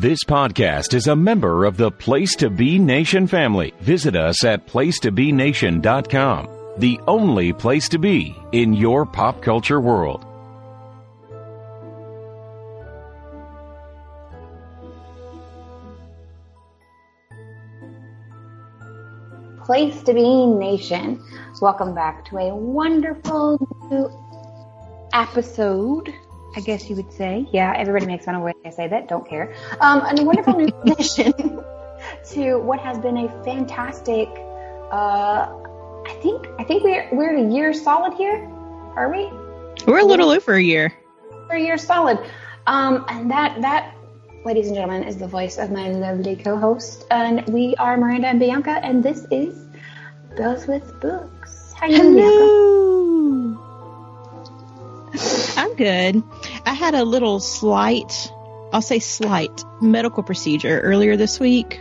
This podcast is a member of the Place to Be Nation family. Visit us at placetobenation.com, the only place to be in your pop culture world. Place to Be Nation. Welcome back to a wonderful new episode, I guess you would say. Yeah, everybody makes fun of when I say that. Don't care. A wonderful new addition to what has been a fantastic. I think we're a year solid here. Are we? We're a little over a year. We're a year solid. And that, ladies and gentlemen, is the voice of my lovely co-host, and we are Miranda and Bianca, and this is Bells with Books. How you doing, Bianca? I'm good. I had a little slight medical procedure earlier this week.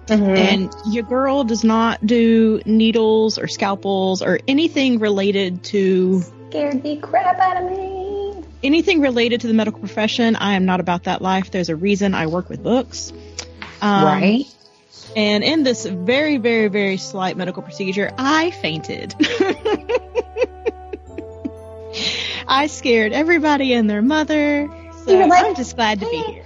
Mm-hmm. And your girl does not do needles or scalpels or anything related to... Scared the crap out of me. Anything related to the medical profession. I am not about that life. There's a reason I work with books. Right. And in this very, very, very slight medical procedure, I fainted. I scared everybody and their mother. So I'm just glad to be here.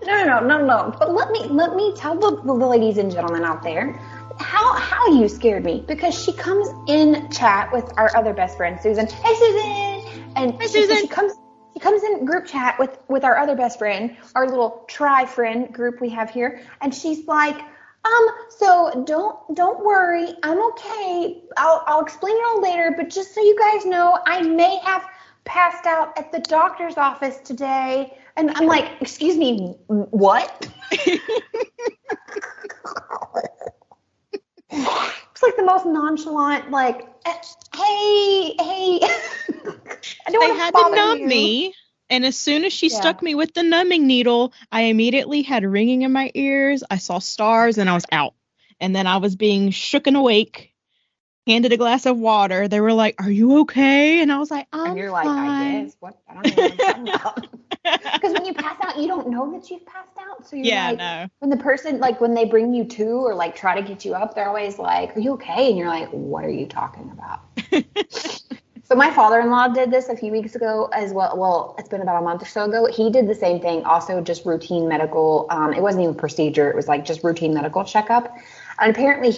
No. But let me tell the ladies and gentlemen out there how you scared me, because she comes in chat with our other best friend Susan. Hey Susan, and hi, Susan. She comes in group chat with our other best friend, our little tri-friend group we have here, and she's like, so don't worry, I'm okay. I'll explain it all later, but just so you guys know, I may have passed out at the doctor's office today. And I'm like, excuse me, what? It's like the most nonchalant, like, hey. They had to numb me. And as soon as she stuck me with the numbing needle, I immediately had ringing in my ears. I saw stars and I was out. And then I was being shooken awake, handed a glass of water. They were like, "Are you okay?" And I was like, "I'm And you're fine." Like, I guess. What? I don't know what I'm talking about. Because when you pass out, you don't know that you've passed out. So you're like, no. When the person, like when they bring you to or like try to get you up, they're always like, "Are you okay?" And you're like, "What are you talking about?" So my father-in-law did this a few weeks ago as well. Well, it's been about a month or so ago. He did the same thing, also just routine medical. It wasn't even a procedure. It was like just routine medical checkup. And apparently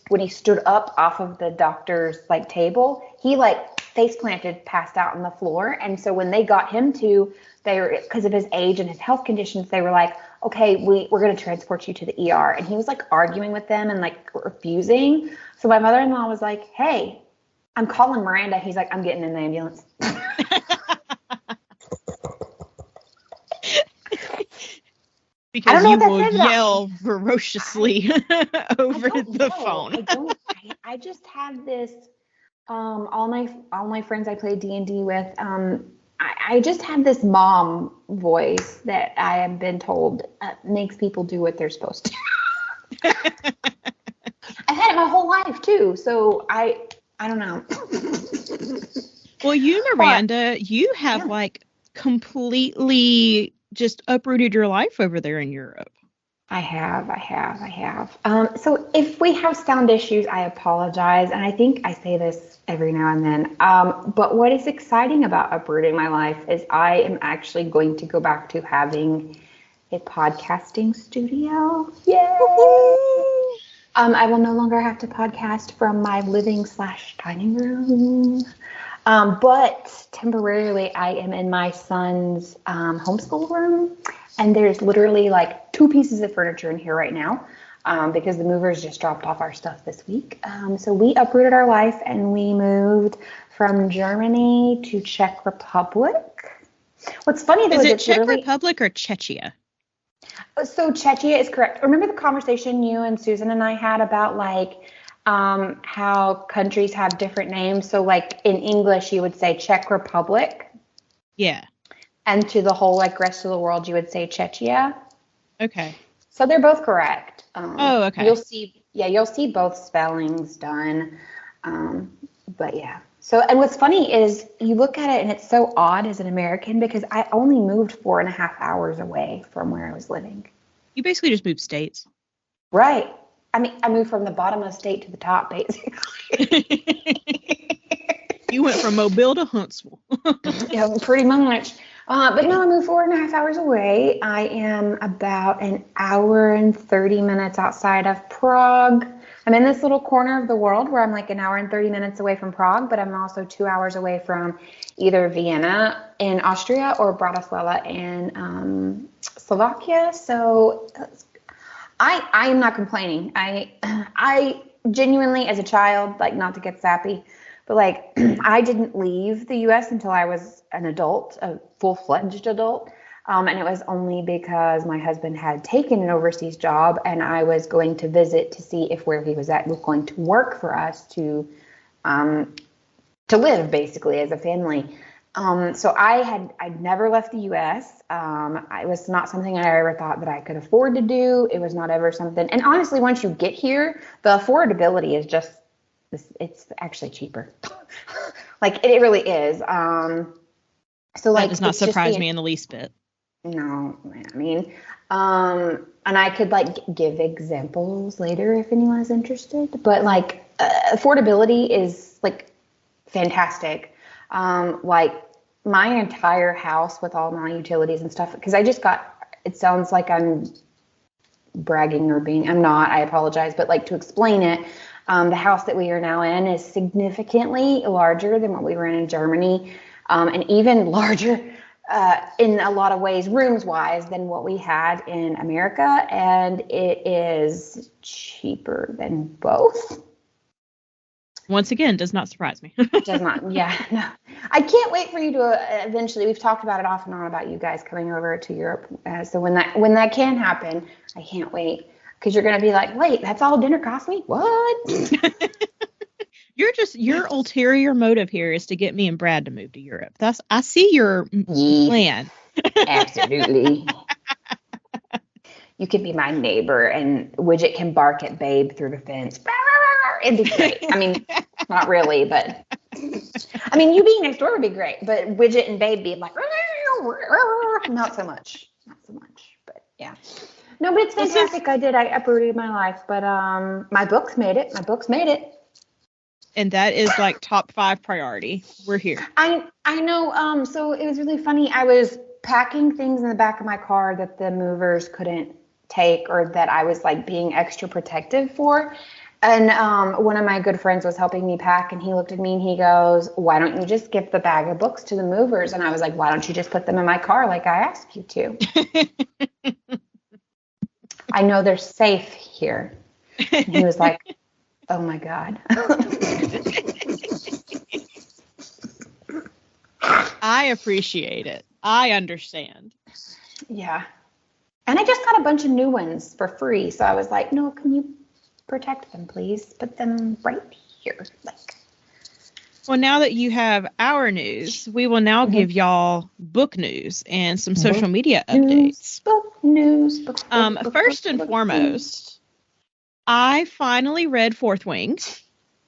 when he stood up off of the doctor's like table, he like face planted, passed out on the floor. And so when they got him to, they were, because of his age and his health conditions, they were like, "Okay, we're going to transport you to the ER." And he was like arguing with them and like refusing. So my mother-in-law was like, "Hey, I'm calling Miranda." He's like, "I'm getting in the ambulance." Because you will yell ferociously over the phone. I just have this, all my friends I play D&D with, I just have this mom voice that I have been told makes people do what they're supposed to. I've had it my whole life too, so I don't know. Well, you, Miranda, you have like completely just uprooted your life over there in Europe. I have. So if we have sound issues, I apologize. And I think I say this every now and then. But what is exciting about uprooting my life is I am actually going to go back to having a podcasting studio. Yay! I will no longer have to podcast from my living/dining room. But temporarily, I am in my son's homeschool room, and there's literally like 2 pieces of furniture in here right now because the movers just dropped off our stuff this week. So we uprooted our life, and we moved from Germany to Czech Republic. What's funny though is it Czech Republic or Czechia? So Czechia is correct. Remember the conversation you and Susan and I had about like how countries have different names? So like in English, you would say Czech Republic. Yeah. And to the whole like rest of the world, you would say Czechia. Okay. So they're both correct. Okay. You'll see both spellings done. But yeah. So, and what's funny is you look at it and it's so odd as an American because I only moved 4.5 hours away from where I was living. You basically just moved states. Right. I mean, I moved from the bottom of the state to the top, basically. You went from Mobile to Huntsville. Yeah, pretty much. But no, I moved 4.5 hours away. I am about an hour and 30 minutes outside of Prague. I'm in this little corner of the world where I'm like an hour and 30 minutes away from Prague, but I'm also 2 hours away from either Vienna in Austria or Bratislava in Slovakia. So I am not complaining. I genuinely, as a child, like, not to get sappy, but like, I didn't leave the U.S. until I was an adult, a full-fledged adult. And it was only because my husband had taken an overseas job and I was going to visit to see if where he was at was going to work for us to live, basically, as a family. So I'd never left the U.S. It was not something I ever thought that I could afford to do. It was not ever something. And honestly, once you get here, the affordability is just, it's actually cheaper. Like, it really is. So like, that does not surprise me in the least bit. No, I mean, and I could like give examples later if anyone is interested, but like, affordability is like fantastic. Like, my entire house with all my utilities and stuff, because I just got, it sounds like I'm bragging or being, I'm not, I apologize, but like, to explain it, the house that we are now in is significantly larger than what we were in Germany, and even larger in a lot of ways, rooms-wise, than what we had in America, and it is cheaper than both. Once again, does not surprise me. Does not, yeah, no. I can't wait for you to eventually, we've talked about it off and on about you guys coming over to Europe, so when that can happen, I can't wait, because you're going to be like, wait, that's all dinner cost me? What? Your ulterior motive here is to get me and Brad to move to Europe. I see your plan. Absolutely. You could be my neighbor and Widget can bark at Babe through the fence. It'd be great. I mean, not really, but I mean, you being next door would be great, but Widget and Babe be like, not so much, but yeah. No, but it's fantastic. I uprooted my life, but my books made it. And that is like top 5 priority. We're here. I know. So it was really funny. I was packing things in the back of my car that the movers couldn't take, or that I was like being extra protective for. And one of my good friends was helping me pack, and he looked at me and he goes, "Why don't you just give the bag of books to the movers?" And I was like, "Why don't you just put them in my car like I asked you to?" I know they're safe here. And he was like, "Oh my God." I appreciate it. I understand. Yeah. And I just got a bunch of new ones for free. So I was like, "No, can you protect them, please? Put them right here." Like. Well, now that you have our news, we will now give y'all book news and some social media updates. Book news. First and foremost, I finally read Fourth Wing.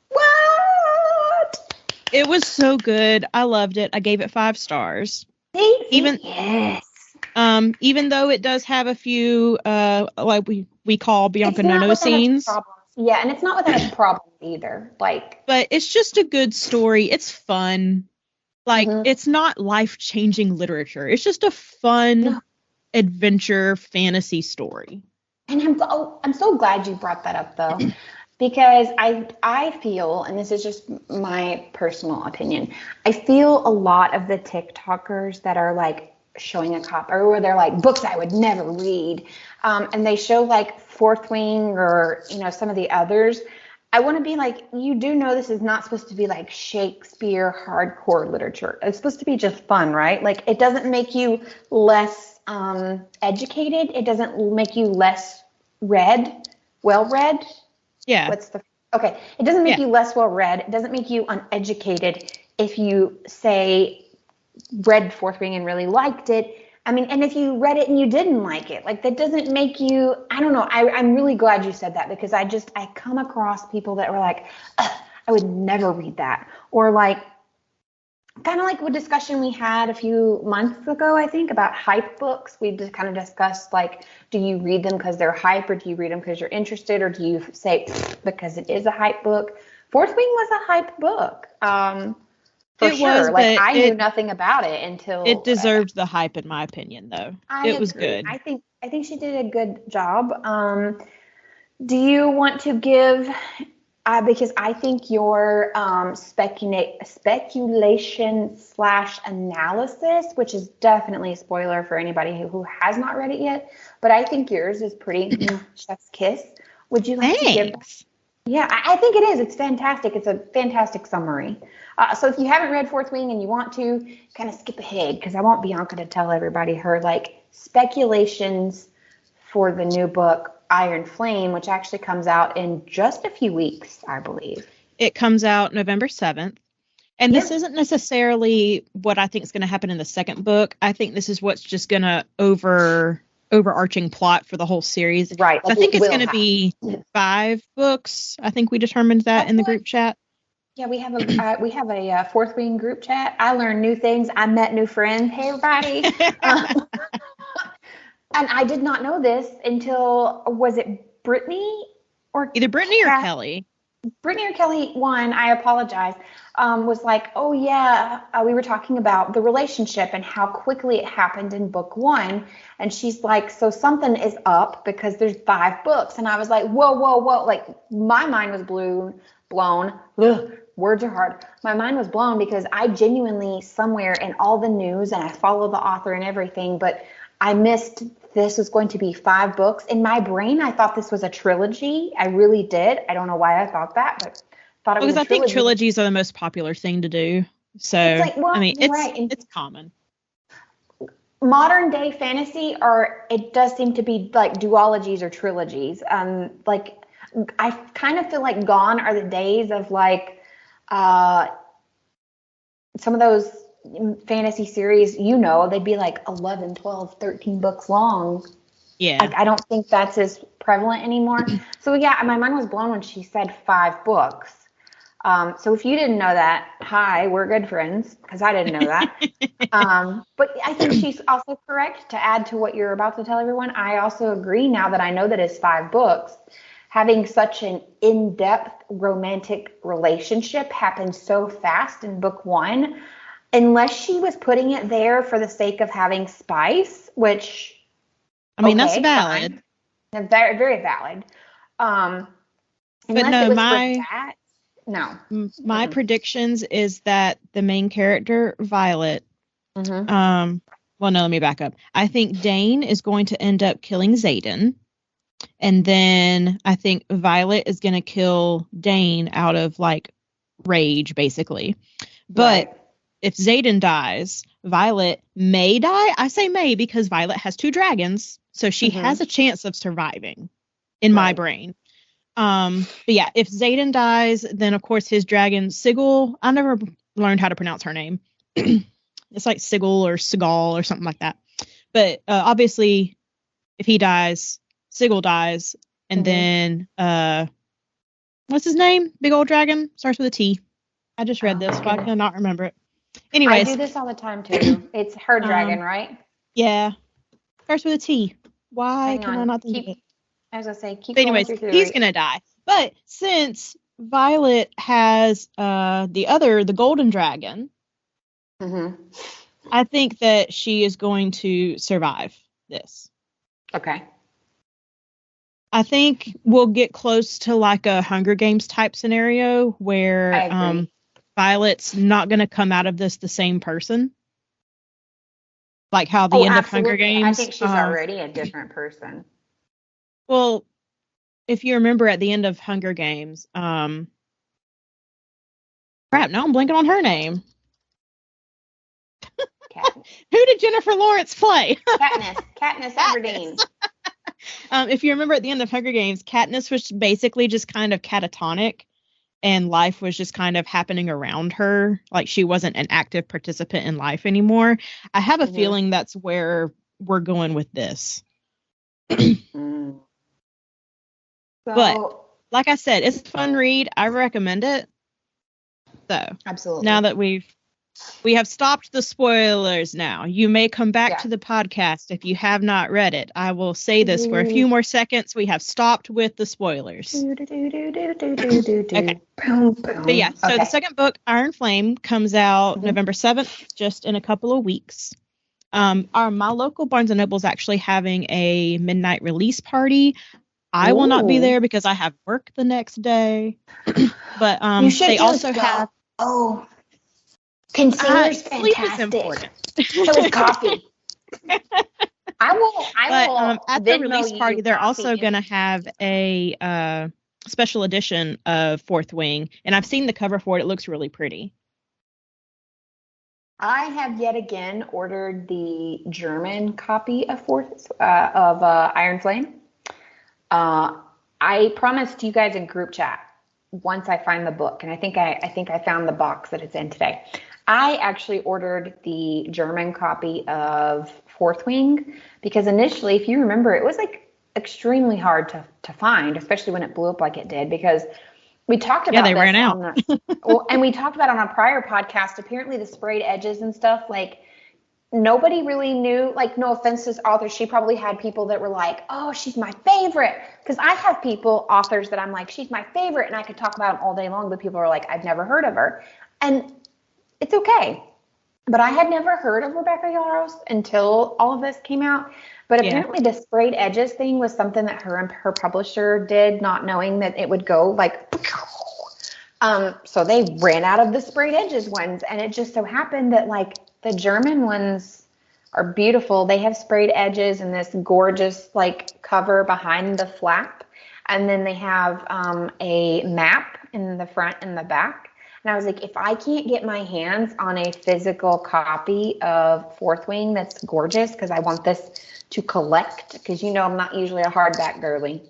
What? It was so good. I loved it. I gave it 5 stars. Yes. Even though it does have a few like we call Bianca Nono scenes. Yeah, and it's not without its problems either. Like, but it's just a good story. It's fun. Like, it's not life-changing literature. It's just a fun adventure fantasy story. And I'm so glad you brought that up, though, because I feel, and this is just my personal opinion, I feel a lot of the TikTokers that are like showing a copy, or where they're like, books I would never read, and they show like Fourth Wing or, you know, some of the others. I want to be like, you do know this is not supposed to be like Shakespeare hardcore literature. It's supposed to be just fun, right? Like, it doesn't make you less educated. It doesn't make you less well-read. Yeah. Okay. It doesn't make you less well-read. It doesn't make you uneducated if you say read Fourth Wing and really liked it. I mean, and if you read it and you didn't like it, like, that doesn't make you, I don't know. I'm really glad you said that, because I come across people that were like, I would never read that. Or like, kind of like what discussion we had a few months ago, I think, about hype books. We just kind of discussed, like, do you read them because they're hype, or do you read them because you're interested, or do you say because it is a hype book? Fourth Wing was a hype book. For sure. Like, I knew nothing about it until it deserved the hype, in my opinion, though. It was good. I think she did a good job. Do you want to give? Because I think your speculation/analysis, which is definitely a spoiler for anybody who has not read it yet, but I think yours is pretty chef's kiss. Would you like to give that? Yeah, I think it is. It's fantastic. It's a fantastic summary. So if you haven't read Fourth Wing and you want to, kind of skip ahead, because I want Bianca to tell everybody her speculations for the new book, Iron Flame, which actually comes out in just a few weeks, I believe. It comes out November 7th. And this isn't necessarily what I think is going to happen in the second book. I think this is what's just going to overarching plot for the whole series. Right. I think it's going to be 5 books. I think we determined that in the group chat. Yeah, we have a Fourth Wing group chat. I learned new things. I met new friends. Hey, everybody. And I did not know this until, was it Brittany? Either Brittany or Kelly. Brittany or Kelly, one, I apologize, was like, oh yeah, we were talking about the relationship and how quickly it happened in book 1. And she's like, so something is up because there's 5 books. And I was like, whoa. Like, my mind was blown. Ugh, words are hard. My mind was blown because I genuinely, somewhere in all the news, and I follow the author and everything, but I missed this was going to be 5 books. In my brain, I thought this was a trilogy. I really did. I don't know why I thought that, but thought it was a trilogy. Because I think trilogies are the most popular thing to do. So, it's common. Modern day fantasy, or it does seem to be like duologies or trilogies. I kind of feel like gone are the days of some of those fantasy series, they'd be like 11, 12, 13 books long. Yeah. I don't think that's as prevalent anymore. So yeah, my mind was blown when she said 5 books. So if you didn't know that, hi, we're good friends, because I didn't know that. But I think she's also correct to add to what you're about to tell everyone. I also agree, now that I know that it's 5 books, having such an in-depth romantic relationship happen so fast in book 1. Unless she was putting it there for the sake of having spice, which, that's valid. Very, very valid. But no, my predictions is that the main character, Violet, let me back up. I think Dane is going to end up killing Xaden. And then I think Violet is going to kill Dane out of rage, basically. But if Xaden dies, Violet may die. I say may because Violet has 2 dragons, so she has a chance of surviving in my brain. But yeah, if Xaden dies, then of course his dragon Sigil, I never learned how to pronounce her name. It's like Sigil or Seagal or something like that. But obviously, if he dies, Sigil dies, and then what's his name? Big old dragon, starts with a T. I just read this, but I cannot remember it. Anyways, I do this all the time too. It's her dragon, right? Yeah. Starts with a T. Why can I not think of it? I was going to say, keep going. Anyways, he's going to die. But since Violet has the golden dragon, I think that she is going to survive this. Okay. I think we'll get close to a Hunger Games type scenario where Violet's not going to come out of this the same person. Like how the end of Hunger Games. I think she's already a different person. Well, if you remember at the end of Hunger Games, crap, now I'm blanking on her name. Who did Jennifer Lawrence play? Katniss Everdeen. If you remember at the end of Hunger Games, Katniss was basically just kind of catatonic. And life was just kind of happening around her. Like she wasn't an active participant in life anymore. I have a feeling that's where we're going with this. But like I said, it's a fun read. I recommend it. So absolutely. Now that we've We have stopped the spoilers now. You may come back to the podcast if you have not read it. I will say this for a few more seconds. We have stopped with the spoilers. Okay. But yeah, so the second book, Iron Flame, comes out November 7th, just in a couple of weeks. My local Barnes & Noble is actually having a midnight release party. I will not be there because I have work the next day. But they also have... Oh, concealer's fantastic. So is coffee. I will. At the release party, they're also going to have a special edition of Fourth Wing, and I've seen the cover for it. It looks really pretty. I have yet again ordered the German copy of Iron Flame. I promised you guys in group chat once I find the book, and I think I found the box that it's in today. I actually ordered the German copy of Fourth Wing because initially, if you remember, it was like extremely hard to find, especially when it blew up like it did, because we talked about they ran out. And we talked about on a prior podcast, apparently the sprayed edges and stuff, like nobody really knew, like no offense to this author, she probably had people that were like, oh, she's my favorite. Because I have authors that I'm like, she's my favorite, and I could talk about them all day long, but people are like, I've never heard of her. And it's okay. But I had never heard of Rebekah Yarros until all of this came out. But apparently the sprayed edges thing was something that her and her publisher did, not knowing that it would go like, so they ran out of the sprayed edges ones. And it just so happened that like the German ones are beautiful. They have sprayed edges and this gorgeous like cover behind the flap. And then they have a map in the front and the back. And I was like, if I can't get my hands on a physical copy of Fourth Wing that's gorgeous, because I want this to collect, because you know I'm not usually a hardback girly.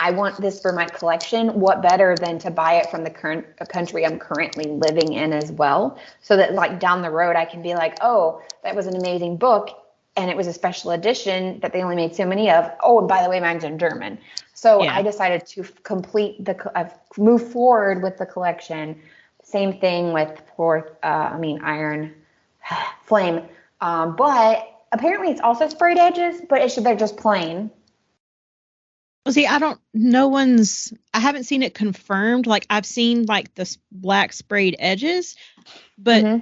I want this for my collection. What better than to buy it from the country I'm currently living in as well, so that like down the road I can be like, oh, that was an amazing book, and it was a special edition that they only made so many of. Oh, and by the way, mine's in German. So I decided to move forward with the collection. Same thing with Iron Flame. But apparently it's also sprayed edges, but they're just plain. Well, see, I haven't seen it confirmed. Like I've seen like the black sprayed edges, but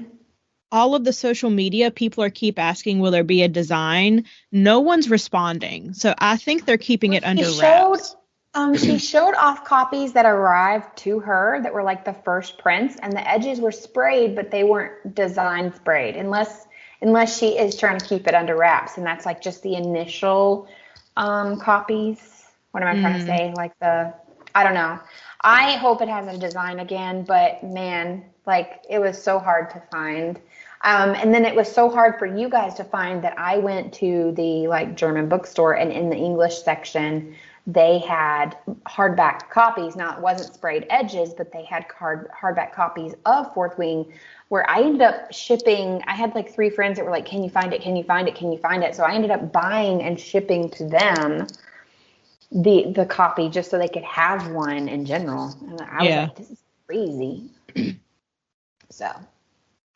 all of the social media people keep asking, will there be a design? No one's responding. So I think they're keeping it under wraps. She showed off copies that arrived to her that were like the first prints, and the edges were sprayed, but they weren't design sprayed unless she is trying to keep it under wraps. And that's like just the initial copies. What am I trying to say? Like I don't know. I hope it has a design again, but man, like it was so hard to find. And then it was so hard for you guys to find that I went to the like German bookstore, and in the English section, they had hardback copies. Now it wasn't sprayed edges, but they had hardback copies of Fourth Wing, where I ended up shipping. I had like 3 friends that were like, can you find it? Can you find it? Can you find it? So I ended up buying and shipping to them the copy just so they could have one in general. And I was like, this is crazy. So,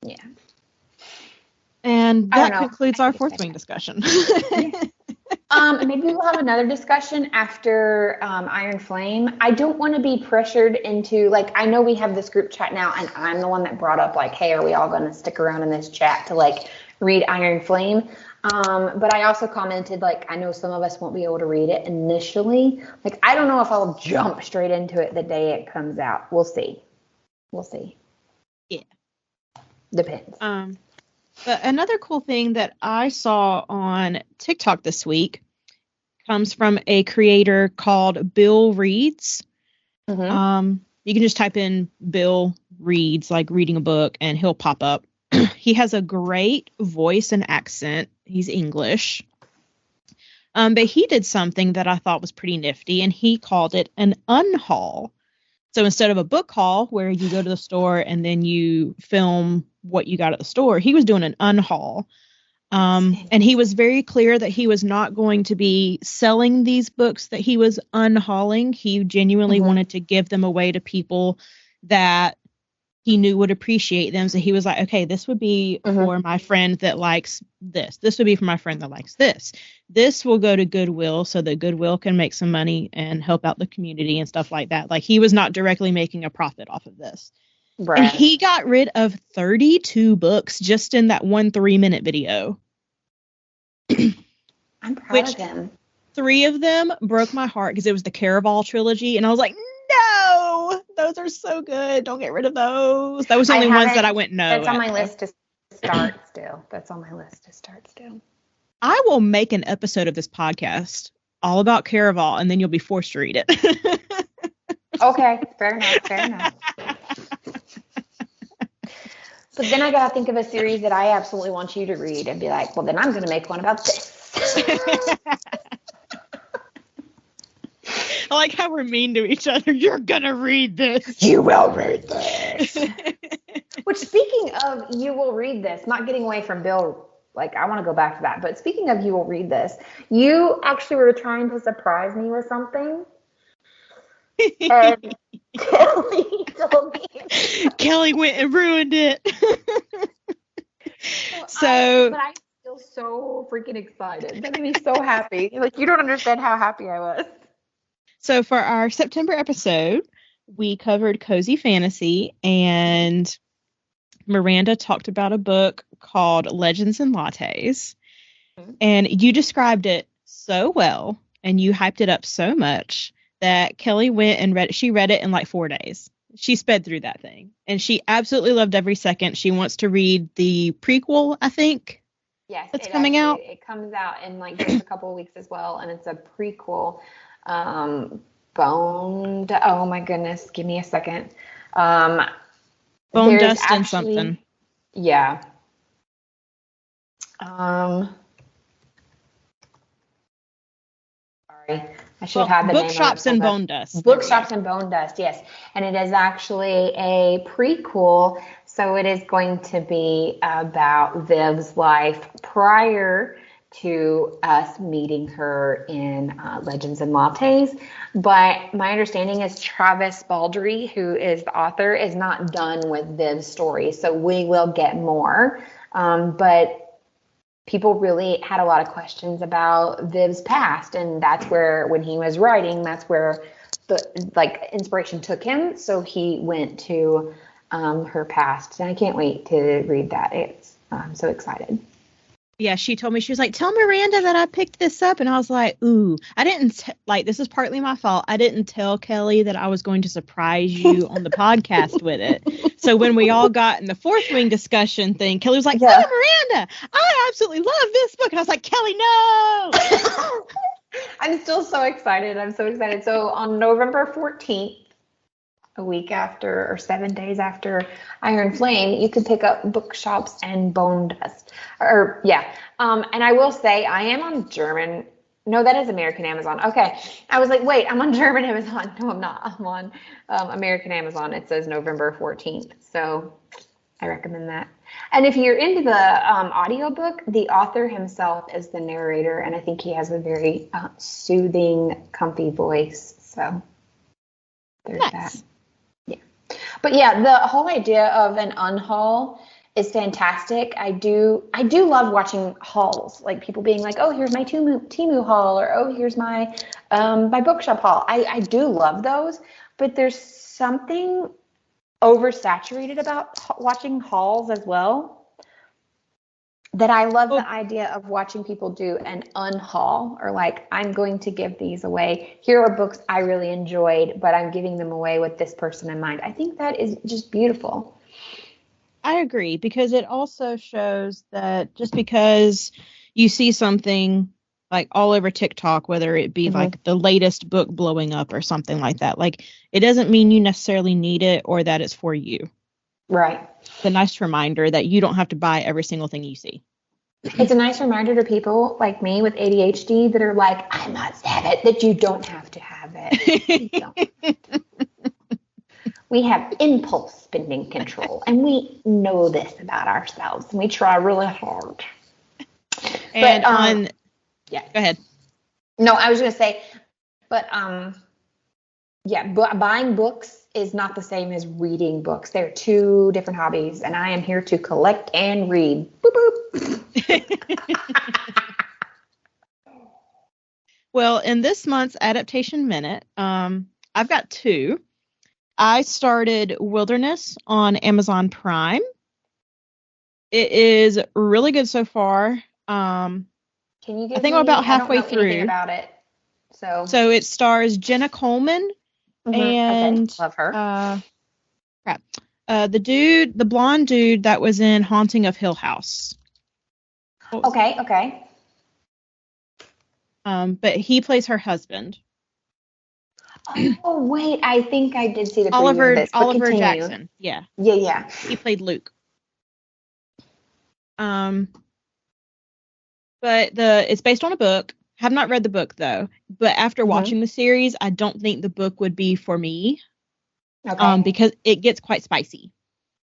yeah. And that concludes our Fourth Wing discussion. Maybe we'll have another discussion after Iron Flame. I don't want to be pressured into, like, I know we have this group chat now, and I'm the one that brought up, like, hey, are we all going to stick around in this chat to, like, read Iron Flame? But I also commented, like, I know some of us won't be able to read it initially. Like, I don't know if I'll jump straight into it the day it comes out. We'll see. Yeah. Depends. But another cool thing that I saw on TikTok this week comes from a creator called Bill Reads. You can just type in Bill Reads, like reading a book, and he'll pop up. He has a great voice and accent. He's English. But he did something that I thought was pretty nifty, and he called it an unhaul. So instead of a book haul where you go to the store and then you film what you got at the store, he was doing an unhaul. And he was very clear that he was not going to be selling these books that he was unhauling. He genuinely wanted to give them away to people that he knew would appreciate them. So he was like, okay, this would be for my friend that likes this. This would be for my friend that likes this. This will go to Goodwill so that Goodwill can make some money and help out the community and stuff like that. Like, he was not directly making a profit off of this. Right. And he got rid of 32 books just in that 1 3-minute video. I'm proud of him. 3 of them broke my heart because it was the Caraval trilogy. And I was like, no, those are so good. Don't get rid of those. That was the only ones that I went no. That's on my list to start still. I will make an episode of this podcast all about Caraval, and then you'll be forced to read it. Okay, fair enough. But then I gotta think of a series that I absolutely want you to read and be like, well, then I'm gonna make one about this. I like how we're mean to each other. You're gonna read this. You will read this. Which, speaking of you will read this, not getting away from Bill, like, I want to go back to that. But speaking of you will read this, you actually were trying to surprise me with something. And Kelly told me. Kelly went and ruined it. But I'm still so freaking excited. That made me so happy. Like, you don't understand how happy I was. So for our September episode, we covered Cozy Fantasy, and Miranda talked about a book called Legends and Lattes. And you described it so well, and you hyped it up so much that Kelly went and read it. She read it in like 4 days. She sped through that thing, and she absolutely loved every second. She wants to read the prequel, I think. Yes, it's coming out. It comes out in like just a couple of weeks as well, and it's a prequel. Boned. Oh my goodness, give me a second. Bonedust and something. Yeah. Sorry, I should have the Bookshops and Bonedust. Bookshops and Bonedust, yes. And it is actually a prequel, so it is going to be about Viv's life prior to us meeting her in Legends and Lattes. But my understanding is Travis Baldree, who is the author, is not done with Viv's story. So we will get more. But people really had a lot of questions about Viv's past. And that's where, when he was writing, that's where the inspiration took him. So he went to her past. And I can't wait to read that. I'm so excited. Yeah, she told me, she was like, tell Miranda that I picked this up. And I was like, ooh, I didn't, this is partly my fault. I didn't tell Kelly that I was going to surprise you on the podcast with it. So when we all got in the Fourth Wing discussion thing, Kelly was like, tell Miranda, I absolutely love this book. And I was like, Kelly, no. I'm still so excited. So on November 14th, a week after or 7 days after Iron Flame, you can pick up Bookshops and Bonedust. And I will say I am on German. No, that is American Amazon. Okay. I was like, wait, I'm on German Amazon. No, I'm not. I'm on American Amazon. It says November 14th. So I recommend that. And if you're into the audiobook, the author himself is the narrator. And I think he has a very soothing, comfy voice. So there's that. But yeah, the whole idea of an unhaul is fantastic. I do love watching hauls, like people being like, oh, here's my Temu haul, or oh, here's my Bookshop haul. I do love those, but there's something oversaturated about watching hauls as well. That I love the idea of watching people do an unhaul, or like, I'm going to give these away. Here are books I really enjoyed, but I'm giving them away with this person in mind. I think that is just beautiful. I agree, because it also shows that just because you see something like all over TikTok, whether it be like the latest book blowing up or something like that, like it doesn't mean you necessarily need it or that it's for you. Right. It's a nice reminder that you don't have to buy every single thing you see. It's a nice reminder to people like me with ADHD that are like, I must have it, that you don't have to have it. We have impulse spending control, and we know this about ourselves, and we try really hard. And go ahead. No, I was going to say, but Yeah, but buying books is not the same as reading books. They're two different hobbies, and I am here to collect and read. Boop, boop. Well, in this month's Adaptation Minute, I've got 2. I started Wilderness on Amazon Prime. It is really good so far. Can you give I think me, I'm about halfway I don't know through. anything about it. So it stars Jenna Coleman and okay. Love her. the blonde dude that was in Haunting of Hill House. Okay. But he plays her husband. Oh wait, I think I did see the preview of this. Oliver Jackson. Yeah. Yeah. He played Luke. But it's based on a book. Have not read the book though. But after watching the series, I don't think the book would be for me. Okay. Because it gets quite spicy.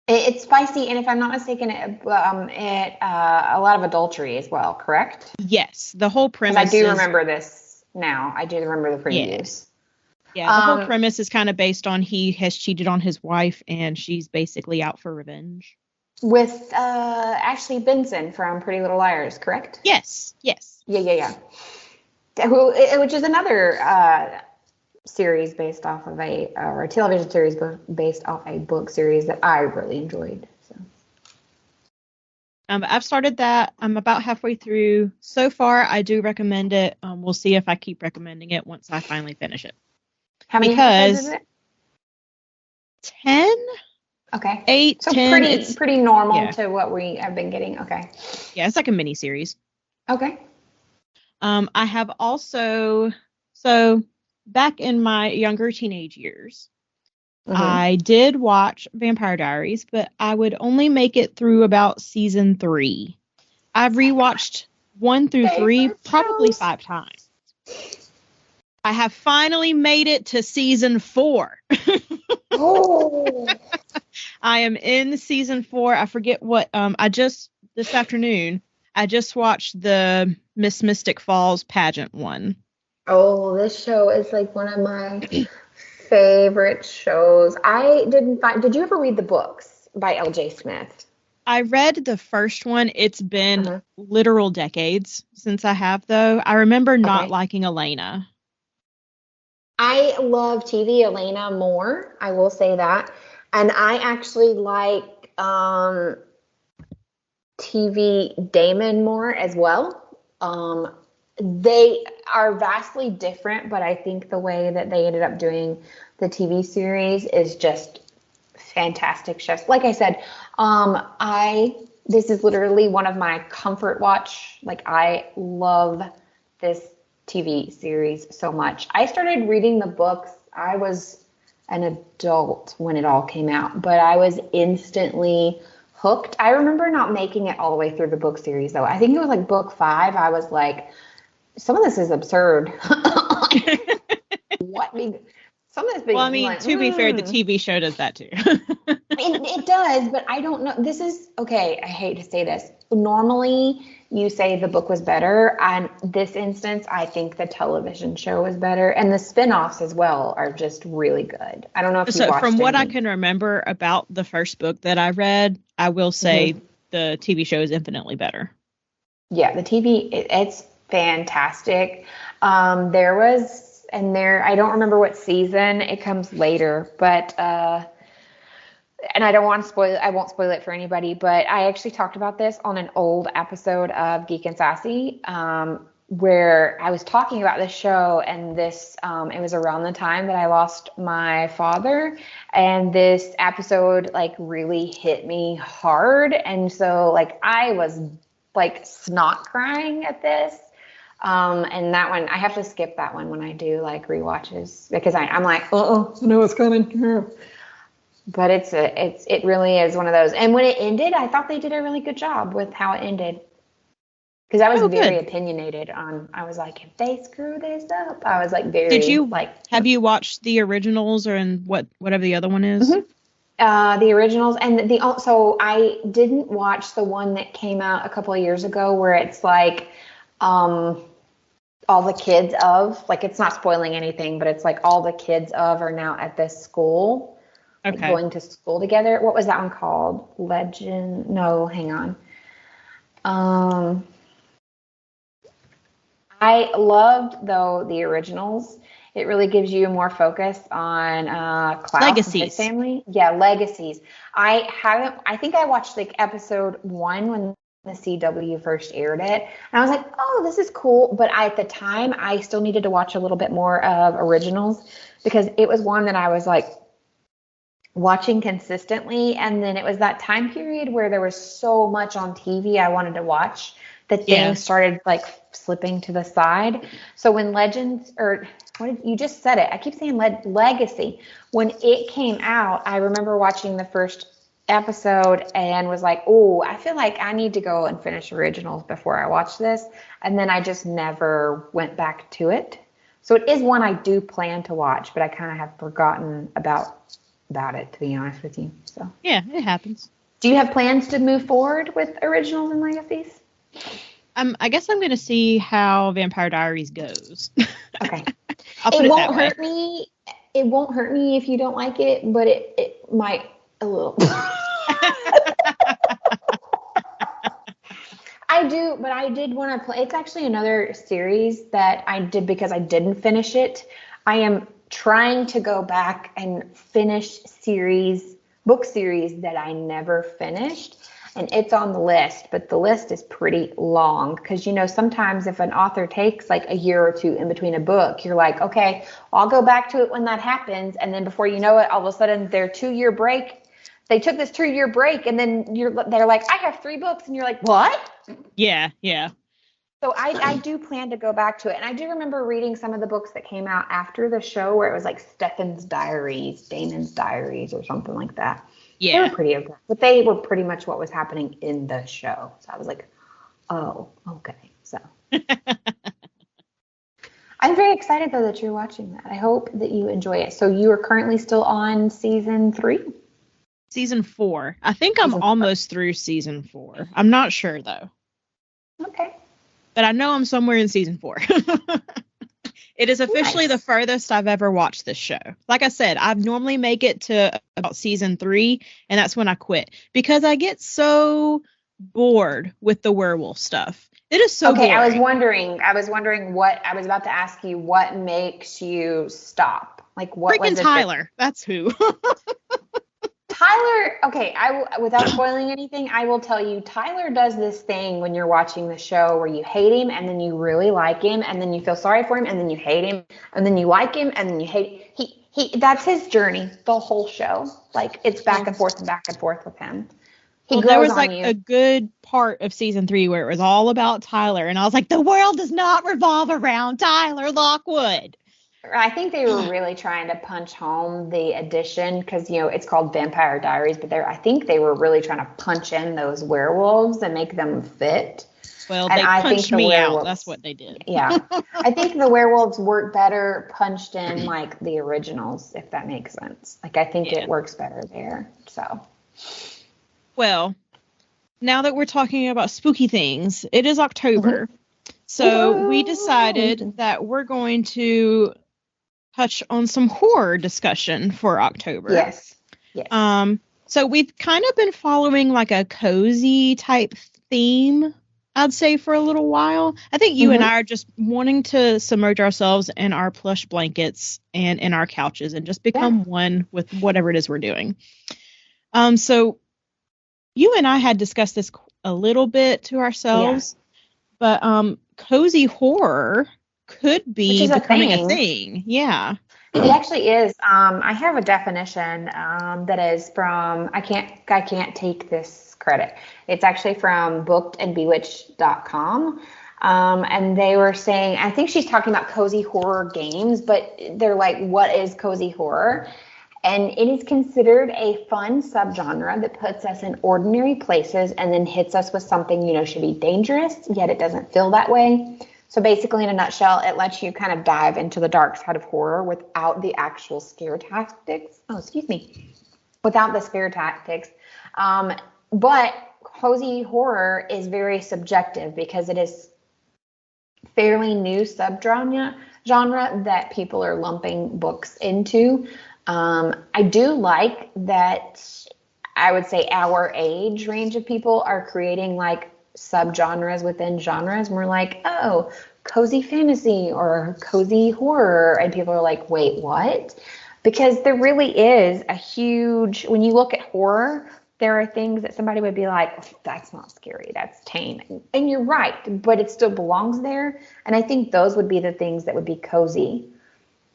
It's spicy, and if I'm not mistaken, it a lot of adultery as well. Correct? Yes, the whole premise. I do remember this now. I do remember the previews. Yeah, the whole premise is kind of based on he has cheated on his wife, and she's basically out for revenge. With Ashley Benson from Pretty Little Liars, correct? Yes. Yeah. Which is another series based off of or a television series based off a book series that I really enjoyed. So. I've started that. I'm about halfway through. So far, I do recommend it. We'll see if I keep recommending it once I finally finish it. How many episodes is it? 10? Okay. 8, so 10. Pretty normal to what we have been getting. Okay. Yeah, it's like a mini series. Okay. I have also, back in my younger teenage years, I did watch Vampire Diaries, but I would only make it through about season 3. I've rewatched 1 through 3 probably 5 times. I have finally made it to season 4. Oh. I am in season 4. I forget what, this afternoon, I just watched the Miss Mystic Falls pageant one. Oh, this show is like one of my favorite shows. Did you ever read the books by L.J. Smith? I read the first one. It's been literal decades since I have, though. I remember not liking Elena. I love TV Elena more. I will say that. And I actually like TV Damon more as well. They are vastly different, but I think the way that they ended up doing the TV series is just fantastic shows. Like I said, this is literally one of my comfort watch. Like, I love this TV series so much. I started reading the books. I was an adult when it all came out, but I was instantly hooked. I remember not making it all the way through the book series, though. I think it was like book 5. I was like, some of this is absurd. What? Some of this. Well, I mean, to be fair, the TV show does that too. It does, but I don't know. This is okay. I hate to say this. Normally, you say the book was better. On this instance, I think the television show was better, and the spinoffs as well are just really good. I don't know if you watched from what any. I can remember about the first book that I read, I will say the TV show is infinitely better. Yeah, the TV, it's fantastic. There was, I don't remember what season. It comes later, but and I don't want to spoil it. I won't spoil it for anybody, but I actually talked about this on an old episode of Geek and Sassy, where I was talking about this show, and this, it was around the time that I lost my father, and this episode like really hit me hard. And so like, I was like snot crying at this. And that one, I have to skip that one when I do like rewatches, because I'm like, I know what's coming. But it really is one of those. And when it ended, I thought they did a really good job with how it ended. Because I was very opinionated on, I was like, if they screw this up, I was like very. Did you have you watched the originals or whatever the other one is? The originals and so I didn't watch the one that came out a couple of years ago where it's like, all the kids of, like, it's not spoiling anything, but it's like all the kids of are now at this school, like going to school together. What was that one called? Legend? No, hang on. I loved, though, the originals. It really gives you more focus on Klaus Legacies. and his family. Yeah, legacies. I think I watched like episode 1 when the CW first aired it. And I was like, oh, this is cool. But at the time, I still needed to watch a little bit more of originals because it was one that I was like watching consistently. And then it was that time period where there was so much on TV I wanted to watch that things started like slipping to the side. So when Legends, or you just said it, I keep saying Legacy. When it came out, I remember watching the first episode and was like, oh, I feel like I need to go and finish originals before I watch this. And then I just never went back to it. So it is one I do plan to watch, but I kind of have forgotten about it, to be honest with you. So yeah, it happens. Do you have plans to move forward with originals and legacies? I guess I'm going to see how Vampire Diaries goes. Okay. It won't hurt me. It won't hurt me if you don't like it, but it might a little. I do, but I did want to play. It's actually another series that I did because I didn't finish it. I am trying to go back and finish book series that I never finished. And it's on the list, but the list is pretty long because, sometimes if an author takes like a year or two in between a book, you're like, okay, I'll go back to it when that happens. And then before you know it, all of a sudden their 2-year break, they took this 2-year break and then they're like, I have 3 books. And you're like, what? Yeah. Yeah. So I do plan to go back to it. And I do remember reading some of the books that came out after the show where it was like Stefan's Diaries, Damon's Diaries or something like that. Yeah. They were pretty okay. But they were pretty much what was happening in the show. So I was like, oh, okay. So I'm very excited, though, that you're watching that. I hope that you enjoy it. So you are currently still on season 3? Season 4. I think I'm almost through season 4. I'm not sure, though. Okay. But I know I'm somewhere in season 4. It is officially the furthest I've ever watched this show. Like I said, I normally make it to about season 3, and that's when I quit. Because I get so bored with the werewolf stuff. It is so boring. I was wondering what, I was about to ask you, what makes you stop? Like, what was it? Tyler. That's who. Tyler, okay, without spoiling anything, I will tell you, Tyler does this thing when you're watching the show where you hate him and then you really like him and then you feel sorry for him and then you hate him and then you like him and then you hate he that's his journey the whole show. Like, it's back and forth with him. There was like a good part of season 3 where it was all about Tyler, and I was like, the world does not revolve around Tyler Lockwood. I think they were really trying to punch home the addition because, it's called Vampire Diaries, but I think they were really trying to punch in those werewolves and make them fit. Well, they punched me out. That's what they did. Yeah. I think the werewolves work better punched in like the originals, if that makes sense. Like, I think it works better there. So. Well, now that we're talking about spooky things, it is October. So we decided that we're going to touch on some horror discussion for October. Yes. So we've kind of been following like a cozy type theme, I'd say, for a little while. I think you and I are just wanting to submerge ourselves in our plush blankets and in our couches and just become one with whatever it is we're doing. So you and I had discussed this a little bit to ourselves, but cozy horror could be becoming a thing. Yeah. It actually is. I have a definition that is from, I can't take this credit. It's actually from bookedandbewitched.com. And they were saying, I think she's talking about cozy horror games, but they're like, what is cozy horror? And it is considered a fun subgenre that puts us in ordinary places and then hits us with something, should be dangerous, yet it doesn't feel that way. So basically, in a nutshell, it lets you kind of dive into the dark side of horror without the actual scare tactics. Without the scare tactics. But cozy horror is very subjective because it is fairly new subgenre that people are lumping books into. I do like that. I would say our age range of people are creating like subgenres within genres. And we're like, oh, cozy fantasy or cozy horror. And people are like, wait, what? Because there really is a huge, when you look at horror, there are things that somebody would be like, oh, that's not scary, that's tame. And you're right, but it still belongs there. And I think those would be the things that would be cozy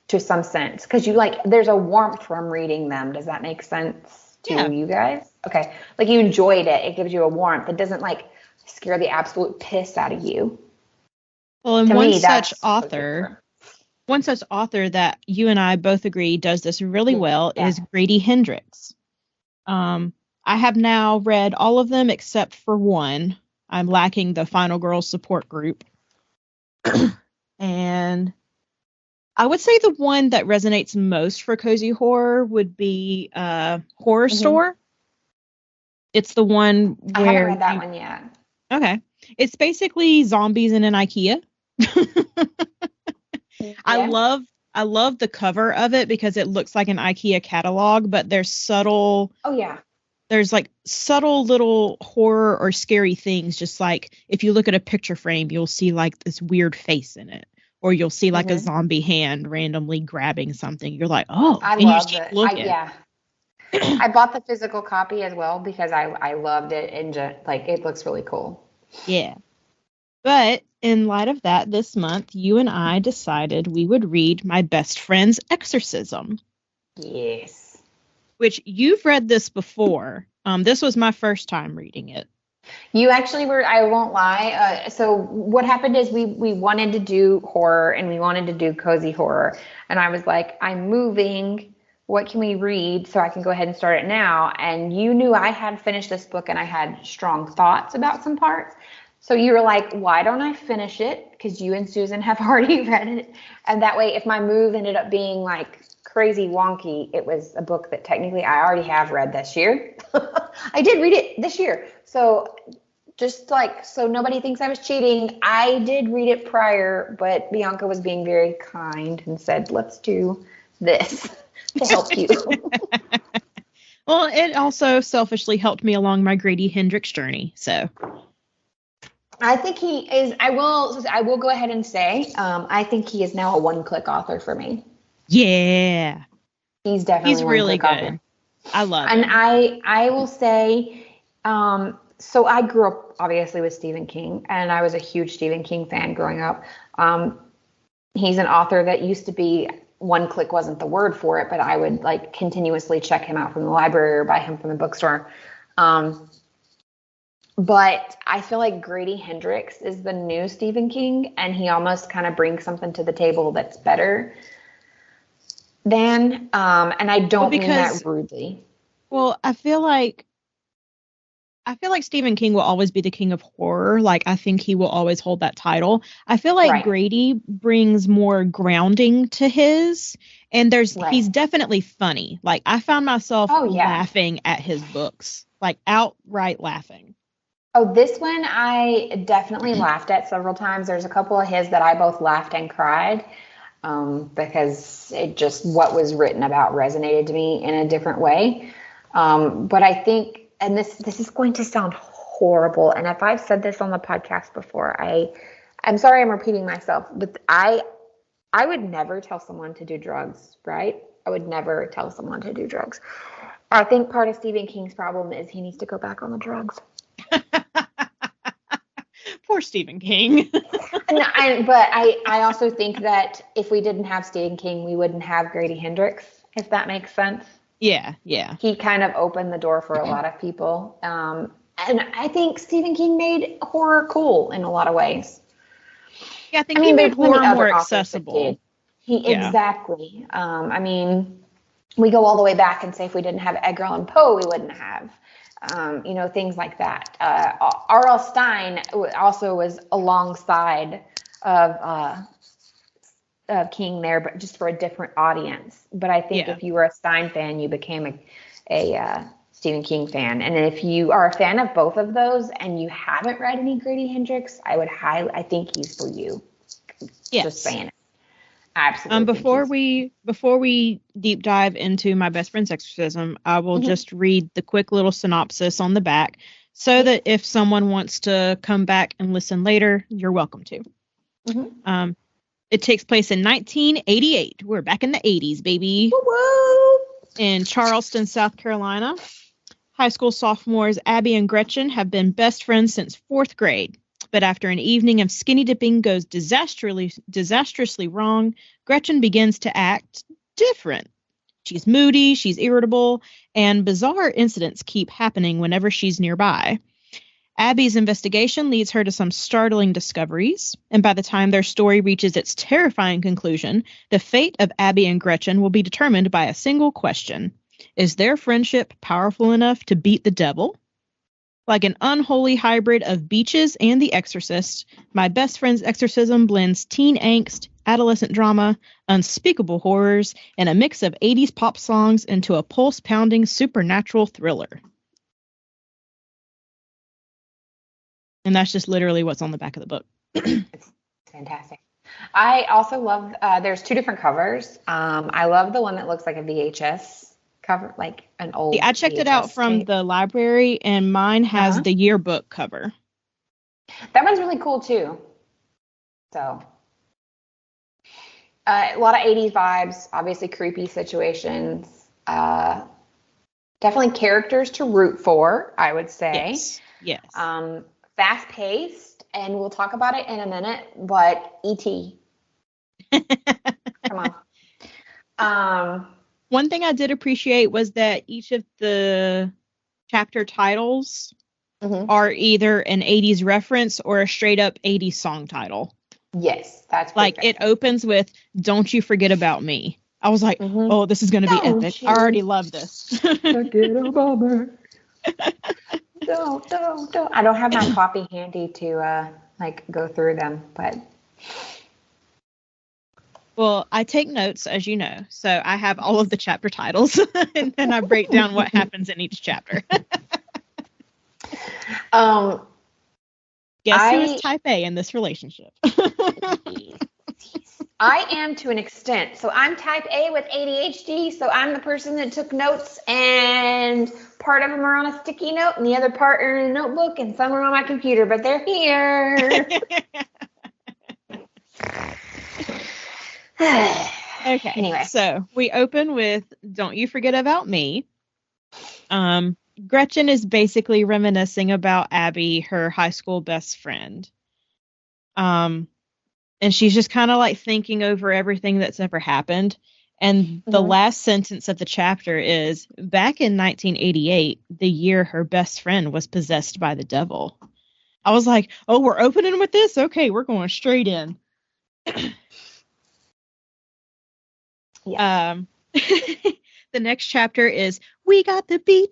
to some sense. Because you like, there's a warmth from reading them. Does that make sense to you guys? Okay. Like you enjoyed it. It gives you a warmth. It doesn't like scare the absolute piss out of you. Well, and one such author that you and I both agree does this really well is Grady Hendrix. I have now read all of them except for one. I'm lacking the Final Girls support group. And I would say the one that resonates most for cozy horror would be Horror Store. It's the one where I haven't read that one yet. Okay. It's basically zombies in an IKEA. I love the cover of it because it looks like an IKEA catalog, but there's subtle. Oh yeah. There's like subtle little horror or scary things. Just like if you look at a picture frame, you'll see like this weird face in it, or you'll see like a zombie hand randomly grabbing something. You're like, oh, I love it. I bought the physical copy as well because I loved it and just like it looks really cool. Yeah. But in light of that, this month, you and I decided we would read my best friend's Exorcism. Yes. Which you've read this before. This was my first time reading it. You actually were, I won't lie. So what happened is we wanted to do horror and we wanted to do cozy horror. And I was like, I'm moving. What can we read so I can go ahead and start it now? And you knew I had finished this book and I had strong thoughts about some parts. So you were like, why don't I finish it? Because you and Susan have already read it. And that way, if my move ended up being like crazy wonky, it was a book that technically I already have read this year. I did read it this year. So just like, so nobody thinks I was cheating, I did read it prior, but Bianca was being very kind and said, let's do this to help you. Well, it also selfishly helped me along my Grady Hendrix journey. So I think he is, I will go ahead and say, I think he is now a one-click author for me. Yeah. He's definitely really good. Author. I love and him. I will say, so I grew up obviously with Stephen King, and I was a huge Stephen King fan growing up. He's an author that used to be, one click wasn't the word for it, but I would like continuously check him out from the library or buy him from the bookstore. But I feel like Grady Hendrix is the new Stephen King, and he almost kind of brings something to the table that's better than, and I don't mean that rudely. Well, I feel like Stephen King will always be the king of horror. Like, I think he will always hold that title. I feel like Grady brings more grounding to his, and he's definitely funny. Like, I found myself laughing at his books, like outright laughing. Oh, this one I definitely laughed at several times. There's a couple of his that I both laughed and cried because it just, what was written about resonated to me in a different way. But I think, and this is going to sound horrible, and if I've said this on the podcast before, I'm sorry I'm repeating myself, but I would never tell someone to do drugs, right? I would never tell someone to do drugs. I think part of Stephen King's problem is he needs to go back on the drugs. Poor Stephen King. But I also think that if we didn't have Stephen King, we wouldn't have Grady Hendrix, if that makes sense. Yeah. He kind of opened the door for a lot of people. And I think Stephen King made horror cool in a lot of ways. Yeah, I think he made horror more accessible. Exactly. I mean, we go all the way back and say if we didn't have Edgar Allan Poe, we wouldn't have. Things like that. R.L. Stine also was alongside of King there, but just for a different audience. But I think if you were a Stine fan, you became a Stephen King fan. And if you are a fan of both of those and you haven't read any Grady Hendrix, I think he's for you. Yes. Just saying it. Absolutely. Before we deep dive into my best friend's exorcism, I will just read the quick little synopsis on the back so that if someone wants to come back and listen later, you're welcome to. It takes place in 1988. We're back in the 80s, baby. Woo-woo. In Charleston, South Carolina. High school sophomores Abby and Gretchen have been best friends since 4th grade. But after an evening of skinny dipping goes disastrously wrong, Gretchen begins to act different. She's moody, she's irritable, and bizarre incidents keep happening whenever she's nearby. Abby's investigation leads her to some startling discoveries, and by the time their story reaches its terrifying conclusion, the fate of Abby and Gretchen will be determined by a single question. Is their friendship powerful enough to beat the devil? Like an unholy hybrid of Beaches and The Exorcist, my best friend's exorcism blends teen angst, adolescent drama, unspeakable horrors, and a mix of 80s pop songs into a pulse-pounding supernatural thriller. And that's just literally what's on the back of the book. It's fantastic. I also love, there's 2 different covers. I love the one that looks like a VHS cover, like an old I checked VHS it out from the library, and mine has the yearbook cover. That one's really cool too. So a lot of 80s vibes, obviously creepy situations, definitely characters to root for, I would say. Yes. Fast paced, and we'll talk about it in a minute, but E.T. Come on. One thing I did appreciate was that each of the chapter titles are either an 80s reference or a straight up 80s song title. Yes, that's like perfect. It opens with "Don't You Forget About Me." I was like, oh, this is going to be epic. I already love this. Forget about me. Don't. I don't have my copy handy to go through them, but. Well, I take notes, as you know, so I have all of the chapter titles, and then I break down what happens in each chapter. Guess who is type A in this relationship? I am to an extent. So I'm type A with ADHD, so I'm the person that took notes, and part of them are on a sticky note, and the other part are in a notebook, and some are on my computer, but they're here. Okay. Anyway, so we open with "Don't You Forget About Me." Gretchen is basically reminiscing about Abby, her high school best friend. And she's just kind of like thinking over everything that's ever happened. And the last sentence of the chapter is, back in 1988, the year her best friend was possessed by the devil. I was like, oh, we're opening with this? Okay, we're going straight in. Yeah. The next chapter is "We Got the Beat."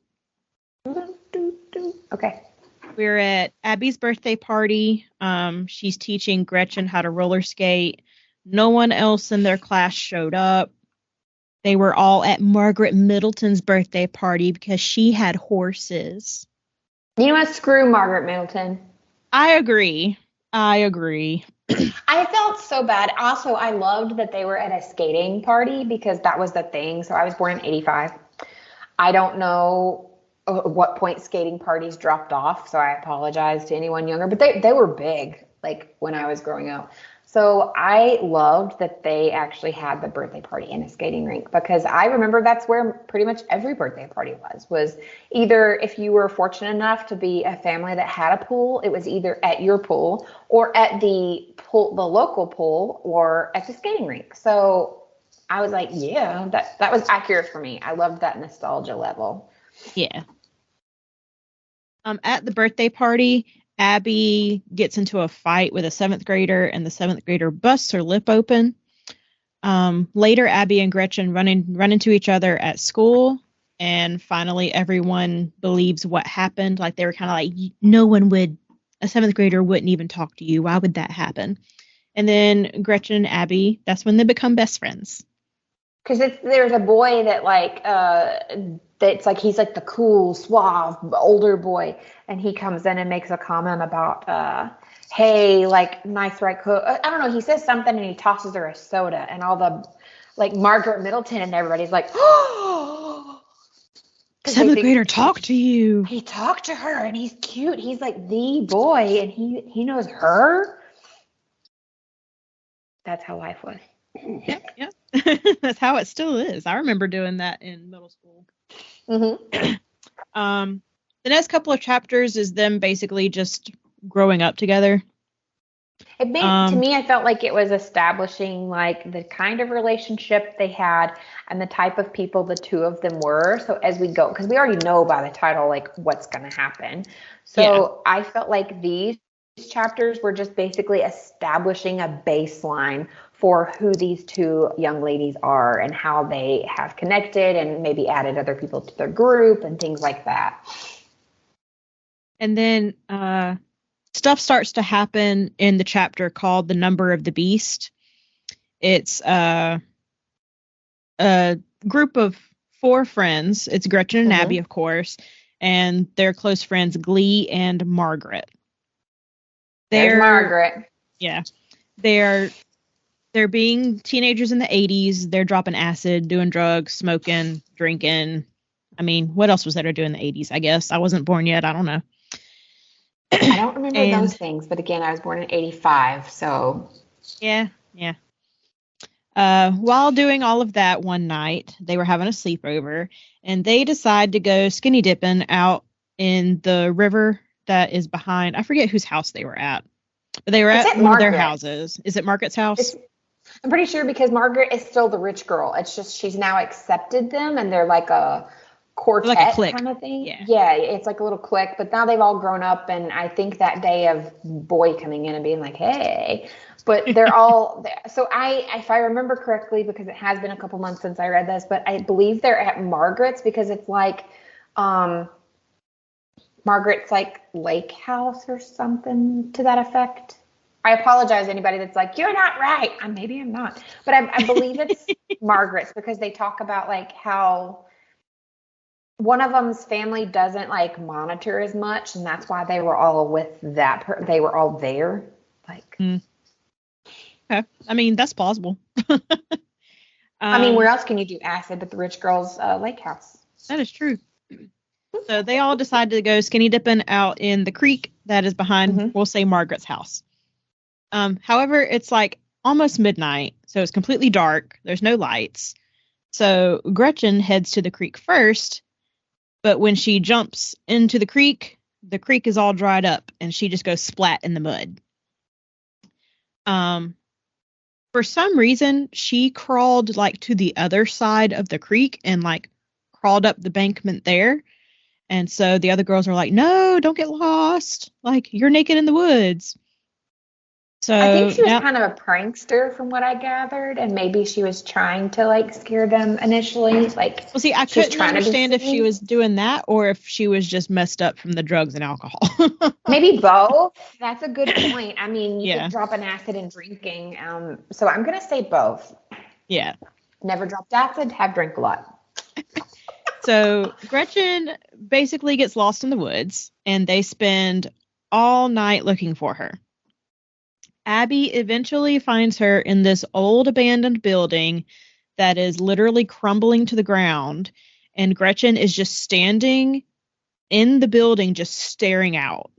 Okay. We're at Abby's birthday party. She's teaching Gretchen how to roller skate. No one else in their class showed up. They were all at Margaret Middleton's birthday party because she had horses. You know what? Screw Margaret Middleton. I agree. I felt so bad. Also, I loved that they were at a skating party because that was the thing. So I was born in 85. I don't know at what point skating parties dropped off, so I apologize to anyone younger. But they were big, like when I was growing up. So I loved that they actually had the birthday party in a skating rink, because I remember that's where pretty much every birthday party was either, if you were fortunate enough to be a family that had a pool, it was either at your pool or at the pool, the local pool, or at the skating rink. So I was like, yeah, that was accurate for me. I loved that nostalgia level. Yeah. At the birthday party, Abby gets into a fight with a 7th grader, and the 7th grader busts her lip open. Later, Abby and Gretchen run into each other at school, and finally everyone believes what happened. Like, they were kind of like, a 7th grader wouldn't even talk to you. Why would that happen? And then Gretchen and Abby, that's when they become best friends. Because there's a boy that it's like he's like the cool, suave, older boy, and he comes in and makes a comment about, hey, like, nice right cook. I don't know, he says something and he tosses her a soda, and all the, like, Margaret Middleton and everybody's like, oh! Seventh grader talked to you. He talked to her, and he's cute. He's like the boy, and he knows her. That's how life was. Yep. That's how it still is. I remember doing that in middle school. Mm-hmm. The next couple of chapters is them basically just growing up together. It made, to me, I felt like it was establishing like the kind of relationship they had and the type of people the two of them were. So as we go, because we already know by the title, like what's going to happen. So I felt like these chapters were just basically establishing a baseline for who these two young ladies are and how they have connected and maybe added other people to their group and things like that. And then stuff starts to happen in the chapter called The Number of the Beast. It's a group of 4 friends. It's Gretchen and Abby, of course, and their close friends Glee and Margaret. There's Margaret. Yeah. They're being teenagers in the 80s. They're dropping acid, doing drugs, smoking, drinking. I mean, what else was there to do in the 80s, I guess? I wasn't born yet. I don't know. I don't remember those things, but again, I was born in 85, so. Yeah. While doing all of that one night, they were having a sleepover, and they decide to go skinny dipping out in the river that is behind. I forget whose house they were at, but they were at one of their houses. Is it Margaret's house? I'm pretty sure because Margaret is still the rich girl. It's just she's now accepted them, and they're like a quartet like a clique kind of thing. Yeah, it's like a little clique, but now they've all grown up, and I think that day of boy coming in and being like, hey, but they're all there. So if I remember correctly, because it has been a couple months since I read this, but I believe they're at Margaret's because it's like Margaret's like lake house or something to that effect. I apologize to anybody that's like, you're not right. Maybe I'm not, but I believe it's Margaret's because they talk about like how one of them's family doesn't like monitor as much, and that's why they were all with that. They were all there. Like, okay, I mean that's plausible. I mean, where else can you do acid but the rich girl's lake house? That is true. So they all decided to go skinny dipping out in the creek that is behind, we'll say, Margaret's house. However, it's like almost midnight, so it's completely dark. There's no lights. So Gretchen heads to the creek first, but when she jumps into the creek is all dried up, and she just goes splat in the mud. For some reason, she crawled like to the other side of the creek and like crawled up the bankment there. And so the other girls are like, no, don't get lost. Like, you're naked in the woods. So I think she was kind of a prankster from what I gathered, and maybe she was trying to like scare them initially. Like, well, see, I couldn't understand if she was doing that or if she was just messed up from the drugs and alcohol. Maybe both. That's a good point. I mean, you could drop an acid in drinking. So I'm gonna say both. Yeah. Never dropped acid. Have drank a lot. So Gretchen basically gets lost in the woods, and they spend all night looking for her. Abby eventually finds her in this old abandoned building that is literally crumbling to the ground, and Gretchen is just standing in the building, just staring out.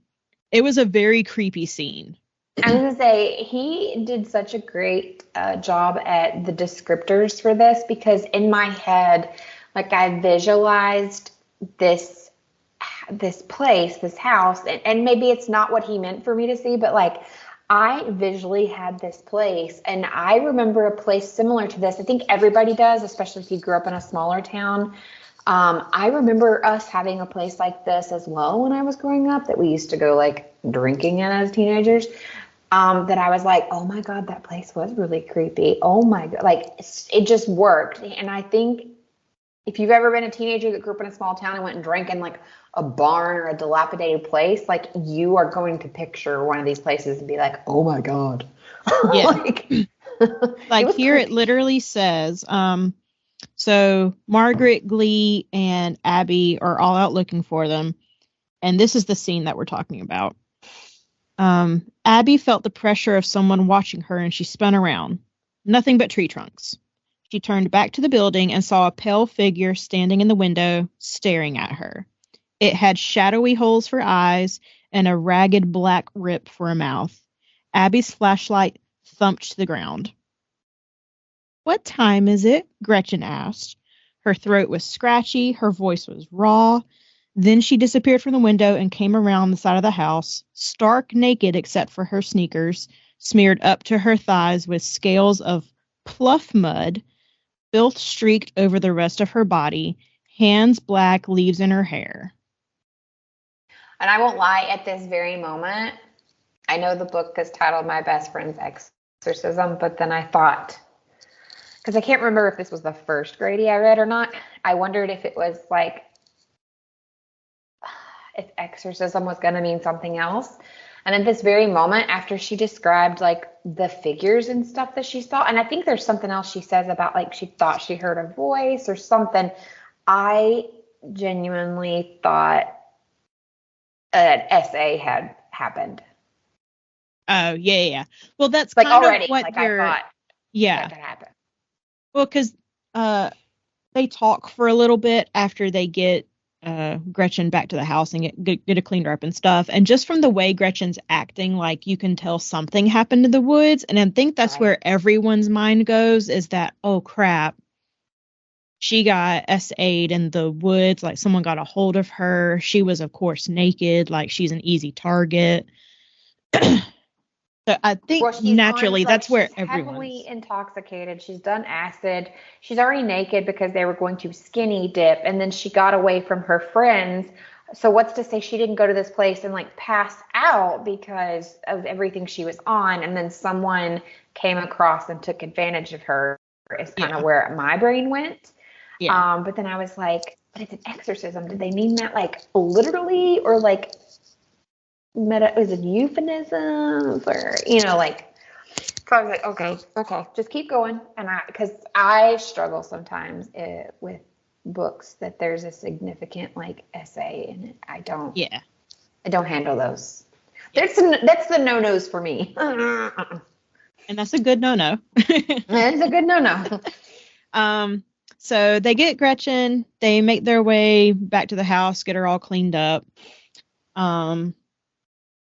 It was a very creepy scene. I was going to say, he did such a great job at the descriptors for this, because in my head, like, I visualized this place, this house, and maybe it's not what he meant for me to see, but like, I visually had this place, and I remember a place similar to this. I think everybody does, especially if you grew up in a smaller town. I remember us having a place like this as well when I was growing up, that we used to go like drinking in as teenagers. That I was like, oh my God, that place was really creepy. Oh my God, like it just worked. And I think if you've ever been a teenager that grew up in a small town and went and drank in like a barn or a dilapidated place, like, you are going to picture one of these places and be like, oh my God. Yeah. Like here creepy. It literally says, So Margaret, Glee, and Abby are all out looking for them. And this is the scene that we're talking about. Abby felt the pressure of someone watching her and she spun around. Nothing but tree trunks. She turned back to the building and saw a pale figure standing in the window, staring at her. It had shadowy holes for eyes and a ragged black rip for a mouth. Abby's flashlight thumped to the ground. "What time is it?" Gretchen asked. Her throat was scratchy, her voice was raw. Then she disappeared from the window and came around the side of the house, stark naked except for her sneakers, smeared up to her thighs with scales of pluff mud, filth streaked over the rest of her body, hands black, leaves in her hair. And I won't lie, at this very moment, I know the book is titled My Best Friend's Exorcism, but then I thought, because I can't remember if this was the first Grady I read or not, I wondered if it was like, if exorcism was going to mean something else. And at this very moment, after she described like the figures and stuff that she saw, and I think there's something else she says about like she thought she heard a voice or something, I genuinely thought an SA had happened. Oh, yeah. Well, that's like kind already, of what like you're... I thought that could happen. Well, because they talk for a little bit after they get Gretchen back to the house and get her cleaned up and stuff. And just from the way Gretchen's acting, like you can tell something happened in the woods. And I think that's where everyone's mind goes, is that, oh crap, she got SA'd in the woods. Like someone got a hold of her. She was, of course, naked. Like she's an easy target. So I think naturally that's where everyone's heavily intoxicated. She's done acid. She's already naked because they were going to skinny dip, and then she got away from her friends. So what's to say she didn't go to this place and like pass out because of everything she was on, and then someone came across and took advantage of her is kind of where my brain went. Yeah. But then I was like, but it's an exorcism. Did they mean that like literally or like is it euphemisms or like, so I was like, okay, just keep going. And because I struggle sometimes with books that there's a significant like essay in it. I don't handle those. That's the no-nos for me. And that's a good no-no. That's a good no-no. So they get Gretchen, they make their way back to the house, get her all cleaned up.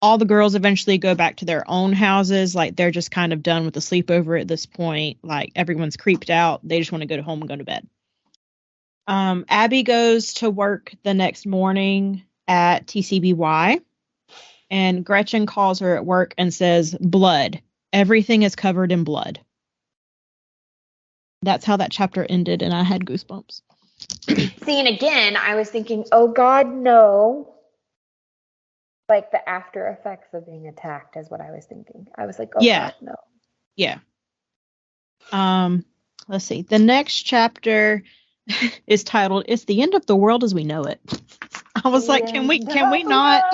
All the girls eventually go back to their own houses. Like they're just kind of done with the sleepover at this point. Like everyone's creeped out. They just want to go home and go to bed. Abby goes to work the next morning at TCBY, and Gretchen calls her at work and says, "Blood. Everything is covered in blood." That's how that chapter ended, and I had goosebumps. See, and again, I was thinking, oh God, no. Like the after effects of being attacked is what I was thinking. I was like, oh God, no. Yeah. Let's see. The next chapter is titled "It's the End of the World as We Know It." I was like, can we not?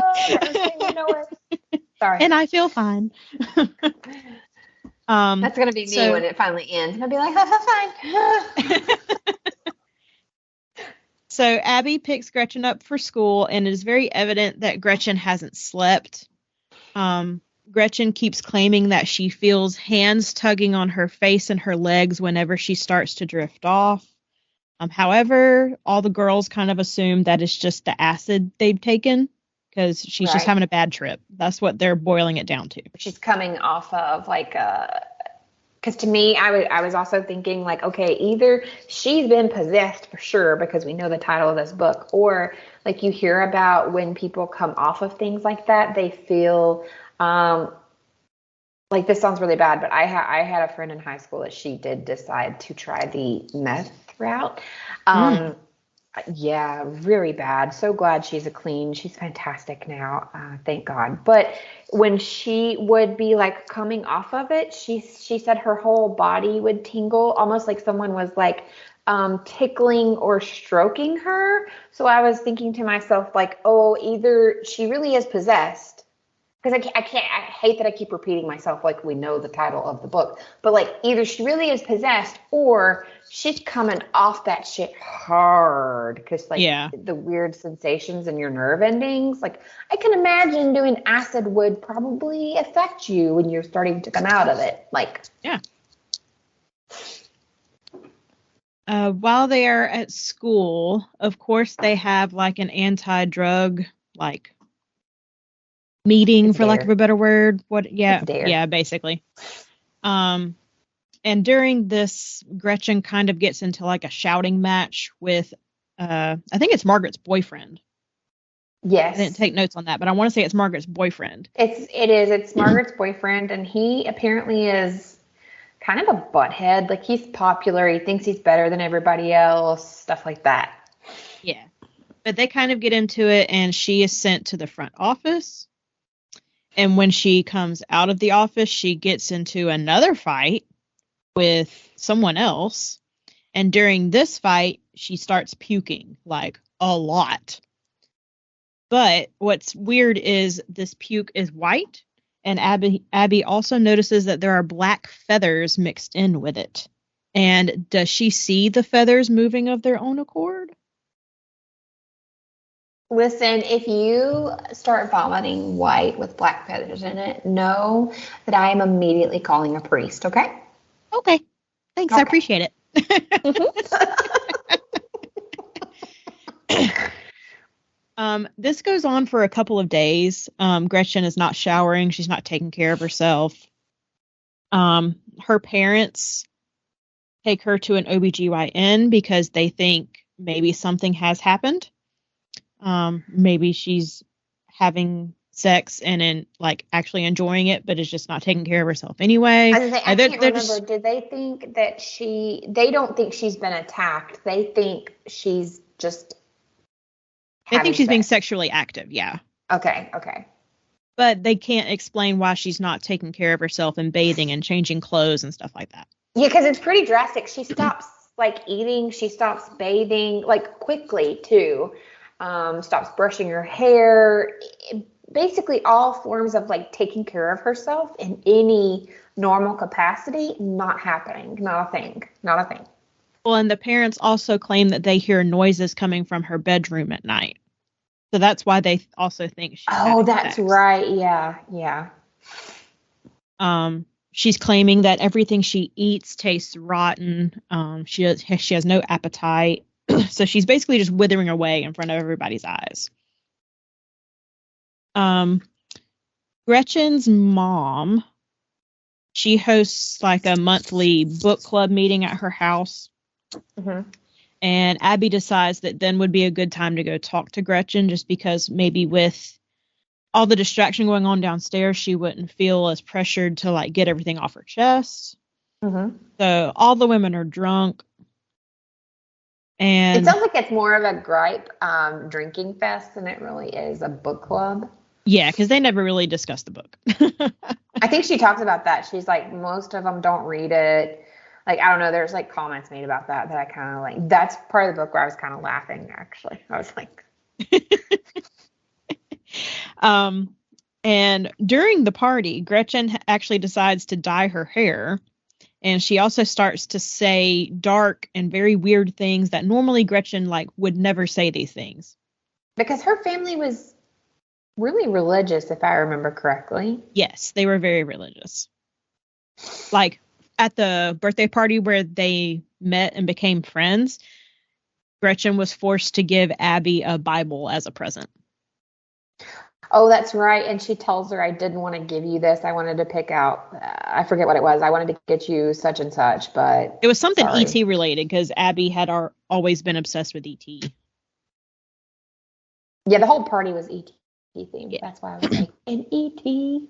Sorry. And I feel fine. That's gonna be me when it finally ends. And I'll be like, fine. So Abby picks Gretchen up for school, and it is very evident that Gretchen hasn't slept. Gretchen keeps claiming that she feels hands tugging on her face and her legs whenever she starts to drift off. However, all the girls kind of assume that it's just the acid they've taken because she's just having a bad trip. That's what they're boiling it down to. She's coming off of like because to me, I was also thinking like, okay, either she's been possessed for sure because we know the title of this book, or like you hear about when people come off of things like that, they feel like, this sounds really bad, but I had a friend in high school that she did decide to try the meth route. Yeah, very bad. So glad she's she's fantastic now. Thank God. But when she would be like coming off of it, she said her whole body would tingle, almost like someone was like tickling or stroking her. So I was thinking to myself like, oh, either she really is possessed because I hate that I keep repeating myself like we know the title of the book, but like either she really is possessed or she's coming off that shit hard because like the weird sensations in your nerve endings. Like I can imagine doing acid would probably affect you when you're starting to come out of it. Like, yeah. While they are at school, of course, they have like an anti-drug like meeting, for lack of a better word. Yeah, basically. And during this, Gretchen kind of gets into like a shouting match with, I think it's Margaret's boyfriend. Yes. I didn't take notes on that, but I want to say it's Margaret's boyfriend. It's Margaret's boyfriend, and he apparently is kind of a butthead. Like he's popular, he thinks he's better than everybody else, stuff like that. Yeah. But they kind of get into it, and she is sent to the front office. And when she comes out of the office, she gets into another fight with someone else. And during this fight, she starts puking, like, a lot. But what's weird is this puke is white. And Abby also notices that there are black feathers mixed in with it. And does she see the feathers moving of their own accord? Listen, if you start vomiting white with black feathers in it, know that I am immediately calling a priest, okay? Okay. Thanks, okay. I appreciate it. This goes on for a couple of days. Gretchen is not showering. She's not taking care of herself. Her parents take her to an OBGYN because they think maybe something has happened. Maybe she's having sex and actually enjoying it, but is just not taking care of herself anyway. I can't remember. Did they think that they don't think she's been attacked. They think she's just They think she's being sexually active, yeah. Okay. But they can't explain why she's not taking care of herself and bathing and changing clothes and stuff like that. Yeah, because it's pretty drastic. She stops eating. She stops bathing quickly too. Stops brushing her hair. Basically, all forms of taking care of herself in any normal capacity, not happening. Not a thing. Well, and the parents also claim that they hear noises coming from her bedroom at night. So that's why they also think she's having that's sex. Right. Yeah. She's claiming that everything she eats tastes rotten. She has no appetite. So she's basically just withering away in front of everybody's eyes. Gretchen's mom, she hosts a monthly book club meeting at her house. Mm-hmm. And Abby decides that then would be a good time to go talk to Gretchen, just because maybe with all the distraction going on downstairs, she wouldn't feel as pressured to get everything off her chest. Mm-hmm. So all the women are drunk. And it sounds like it's more of a gripe drinking fest than it really is a book club. Yeah, because they never really discuss the book. I think she talks about that. She's most of them don't read it. I don't know. There's comments made about that I kind of that's part of the book where I was kind of laughing, actually. I was like. And during the party, Gretchen actually decides to dye her hair. And she also starts to say dark and very weird things that normally Gretchen would never say these things. Because her family was really religious, if I remember correctly. Yes, they were very religious. At the birthday party where they met and became friends, Gretchen was forced to give Abby a Bible as a present. Oh, that's right. And she tells her, I didn't want to give you this. I wanted to pick out, I forget what it was. I wanted to get you such and such, but it was something E.T. related because Abby had always been obsessed with E.T. Yeah, the whole party was E.T. themed. Yeah. That's why I was like, an E.T.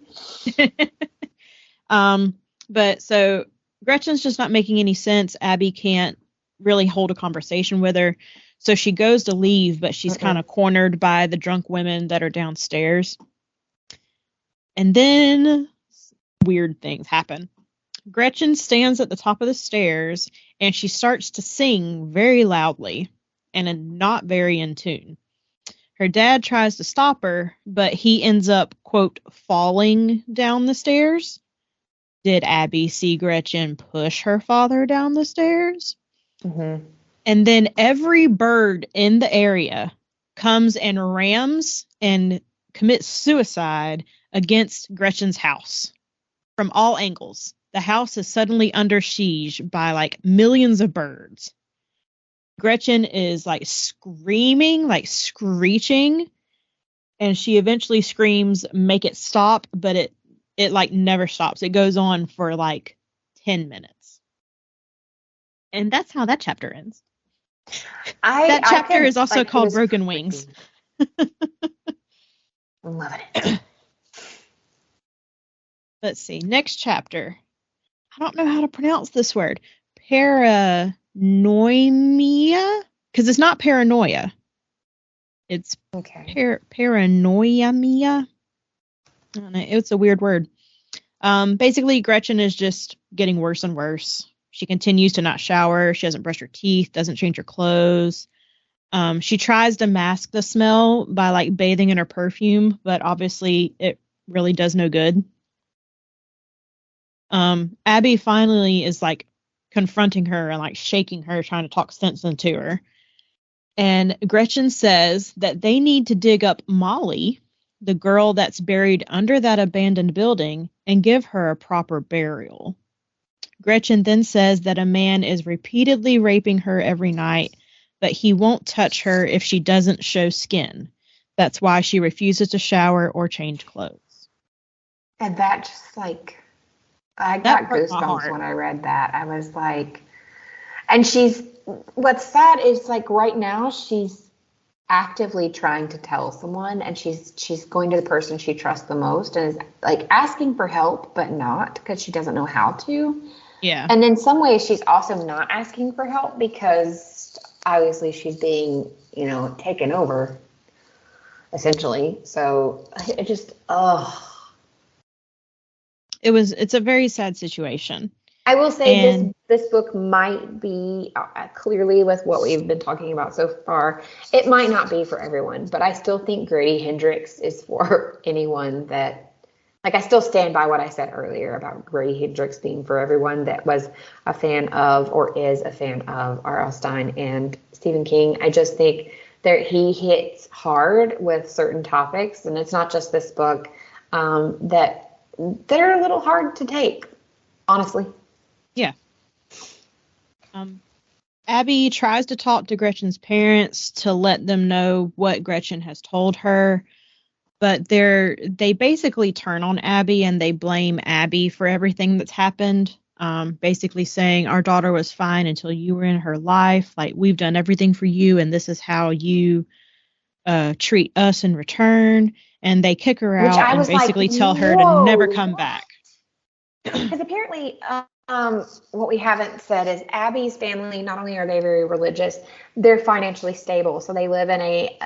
But so Gretchen's just not making any sense. Abby can't really hold a conversation with her. So she goes to leave, but she's kind of cornered by the drunk women that are downstairs. And then weird things happen. Gretchen stands at the top of the stairs and she starts to sing very loudly and not very in tune. Her dad tries to stop her, but he ends up, quote, falling down the stairs. Did Abby see Gretchen push her father down the stairs? Mm-hmm. And then every bird in the area comes and rams and commits suicide against Gretchen's house from all angles. The house is suddenly under siege by like millions of birds. Gretchen is like screaming, like screeching, and she eventually screams, "Make it stop," but it like never stops. It goes on for like 10 minutes. And that's how that chapter ends. That chapter is also called Broken Wings. I'm loving it. Let's see. Next chapter. I don't know how to pronounce this word. Paranoia? Because it's not paranoia. It's paranoia. I don't know. It's a weird word. Basically, Gretchen is just getting worse and worse. She continues to not shower. She doesn't brush her teeth, doesn't change her clothes. She tries to mask the smell by like bathing in her perfume, but obviously it really does no good. Abby finally is like confronting her and like shaking her, trying to talk sense into her. And Gretchen says that they need to dig up Molly, the girl that's buried under that abandoned building, and give her a proper burial. Gretchen then says that a man is repeatedly raping her every night, but he won't touch her if she doesn't show skin. That's why she refuses to shower or change clothes. And that just like, I got goosebumps when I read that. I was like, and what's sad is like right now she's actively trying to tell someone, and she's going to the person she trusts the most and is like asking for help, but not because she doesn't know how to. Yeah. And in some ways she's also not asking for help because obviously she's being, taken over essentially. So it just, it's a very sad situation. I will say this book might be, clearly with what we've been talking about so far, it might not be for everyone, but I still think Grady Hendrix is for anyone that, like, I still stand by what I said earlier about Grady Hendrix being for everyone that was a fan of or is a fan of R.L. Stine and Stephen King. I just think that he hits hard with certain topics, and it's not just this book, that they're a little hard to take, honestly. Yeah. Abby tries to talk to Gretchen's parents to let them know what Gretchen has told her, but they basically turn on Abby and they blame Abby for everything that's happened. Basically saying our daughter was fine until you were in her life. Like, we've done everything for you, and this is how you treat us in return. And they kick her out and basically tell her to never come back. Because apparently, what we haven't said is Abby's family, not only are they very religious, they're financially stable. So they live in a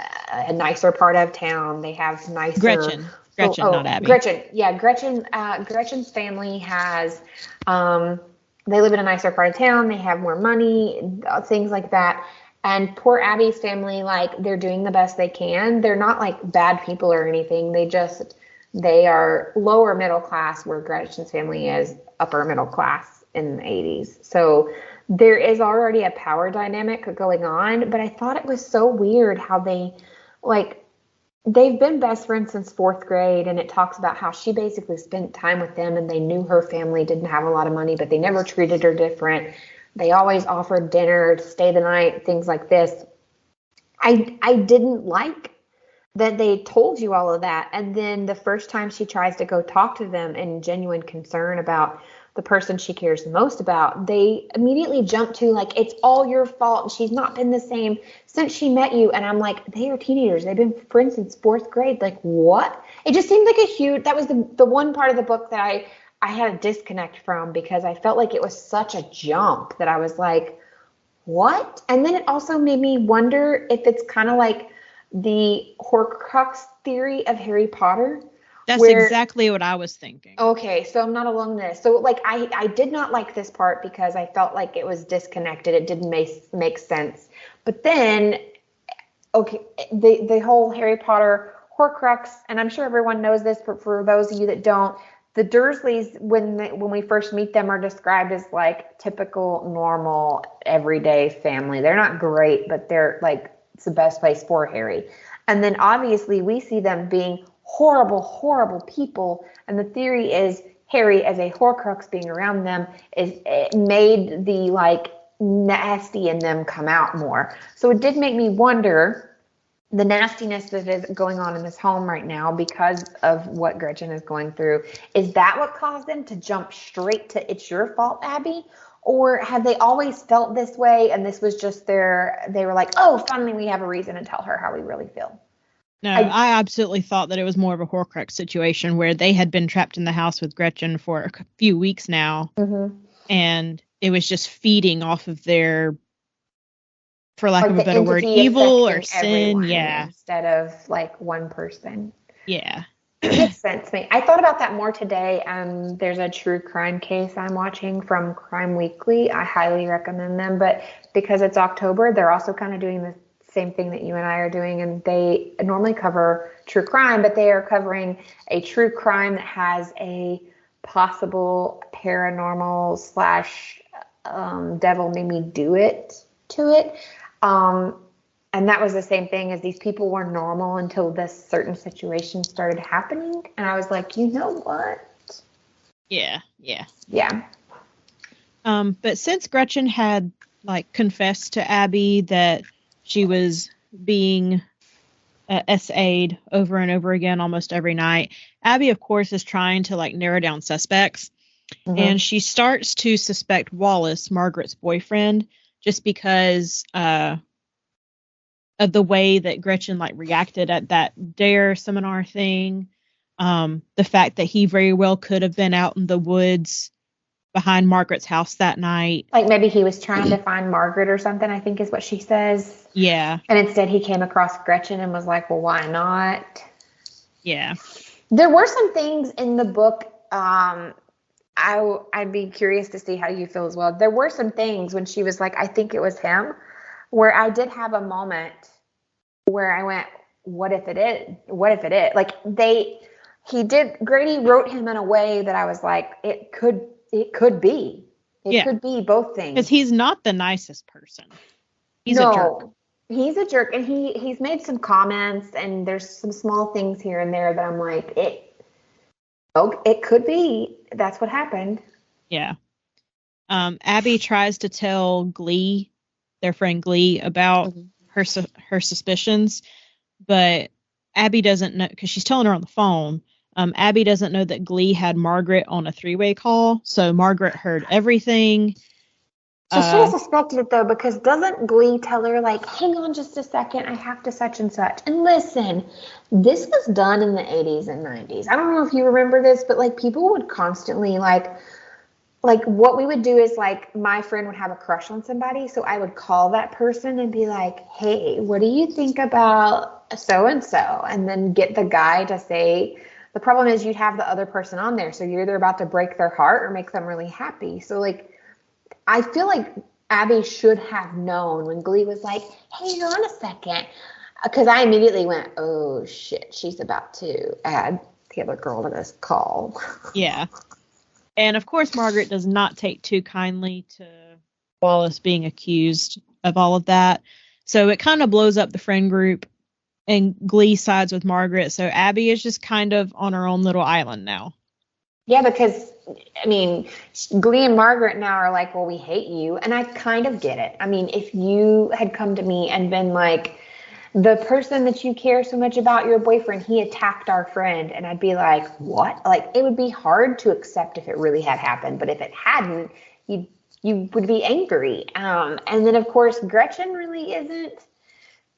nicer part of town. They have nicer... Gretchen, not Abby. Gretchen. Yeah, Gretchen's family has... they live in a nicer part of town. They have more money, things like that. And poor Abby's family, like, they're doing the best they can. They're not, like, bad people or anything. They are lower middle class, where Gretchen's family is upper middle class in the 80s. So there is already a power dynamic going on. But I thought it was so weird how they've been best friends since 4th grade. And it talks about how she basically spent time with them, and they knew her family didn't have a lot of money, but they never treated her different. They always offered dinner to stay the night, things like this. I didn't like that they told you all of that. And then the first time she tries to go talk to them in genuine concern about the person she cares the most about, they immediately jump to, like, it's all your fault, and she's not been the same since she met you. And I'm like, they are teenagers. They've been friends since 4th grade. Like, what? It just seemed like that was the one part of the book that I had a disconnect from, because I felt like it was such a jump that I was like, what? And then it also made me wonder if it's kind of like the Horcrux theory of Harry Potter. That's exactly what I was thinking. Okay, so I'm not alone in this. So, like, I did not like this part because I felt like it was disconnected. It didn't make sense. But then okay, the whole Harry Potter Horcrux, and I'm sure everyone knows this, but for those of you that don't, the Dursleys, when we first meet them, are described as like typical, normal, everyday family. They're not great, but they're like, it's the best place for Harry. And then obviously we see them being horrible, horrible people. And the theory is Harry, as a Horcrux being around them, it made the like nasty in them come out more. So it did make me wonder the nastiness that is going on in this home right now because of what Gretchen is going through. Is that what caused them to jump straight to it's your fault, Abby? Or have they always felt this way and this was just they were like, oh, finally we have a reason to tell her how we really feel? No, I absolutely thought that it was more of a Horcrux situation where they had been trapped in the house with Gretchen for a few weeks now. Mm-hmm. And it was just feeding off of their, for lack of a better word, evil or sin. Yeah. Instead of like one person. Yeah. It makes sense to me. I thought about that more today. There's a true crime case I'm watching from Crime Weekly. I highly recommend them. But because it's October, they're also kind of doing the same thing that you and I are doing. And they normally cover true crime, but they are covering a true crime that has a possible paranormal / devil made me do it to it. And that was the same thing as these people were normal until this certain situation started happening. And I was like, you know what? Yeah. But since Gretchen had like confessed to Abby that she was being SA'd over and over again almost every night, Abby, of course, is trying to like narrow down suspects. Mm-hmm. And she starts to suspect Wallace, Margaret's boyfriend, just because of the way that Gretchen like reacted at that DARE seminar thing. The fact that he very well could have been out in the woods behind Margaret's house that night. Like maybe he was trying to find Margaret or something, I think is what she says. Yeah. And instead he came across Gretchen and was like, well, why not? Yeah. There were some things in the book, I'd be curious to see how you feel as well. There were some things when she was like, I think it was him, where I did have a moment where I went, what if it is? What if it is? Like Grady wrote him in a way that I was like, it could be. It could be both things. Because he's not the nicest person. He's a jerk. He's a jerk, and he's made some comments, and there's some small things here and there that I'm like, it could be. That's what happened. Yeah. Abby tries to tell Glee, their friend Glee, about her suspicions, but Abby doesn't know, because she's telling her on the phone. Abby doesn't know that Glee had Margaret on a 3-way call, so Margaret heard everything. So she has suspected it, though, because doesn't Glee tell her, like, hang on just a second, I have to such and such. And listen, this was done in the 80s and 90s. I don't know if you remember this, but, like, people would constantly, like what we would do is, like, my friend would have a crush on somebody, so I would call that person and be like, hey, what do you think about so-and-so? And then get the guy to say, the problem is you'd have the other person on there, so you're either about to break their heart or make them really happy. So, like, I feel like Abby should have known when Glee was like, hang on a second. Because I immediately went, oh, shit, she's about to add the other girl to this call. Yeah. And, of course, Margaret does not take too kindly to Wallace being accused of all of that. So it kind of blows up the friend group, and Glee sides with Margaret. So Abby is just kind of on her own little island now. Yeah, because, I mean, Glee and Margaret now are like, well, we hate you. And I kind of get it. I mean, if you had come to me and been like, the person that you care so much about, your boyfriend, he attacked our friend. And I'd be like, what? Like, it would be hard to accept if it really had happened. But if it hadn't, you would be angry. And then, of course, Gretchen really isn't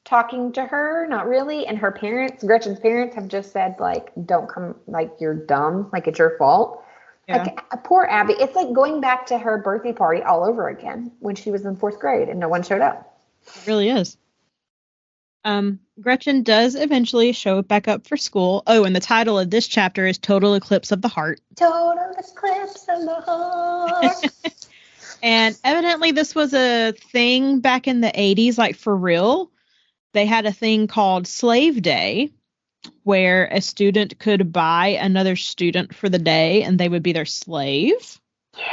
talking to her, not really. And her parents, Gretchen's parents, have just said, like, don't come, like, you're dumb, like, it's your fault. Yeah. Like, poor Abby. It's like going back to her birthday party all over again when she was in 4th grade and no one showed up. It really is. Gretchen does eventually show back up for school. Oh, and the title of this chapter is Total Eclipse of the Heart. Total Eclipse of the Heart. And evidently this was a thing back in the 80s, like for real. they had a thing called Slave Day, where a student could buy another student for the day and they would be their slave. Yeah.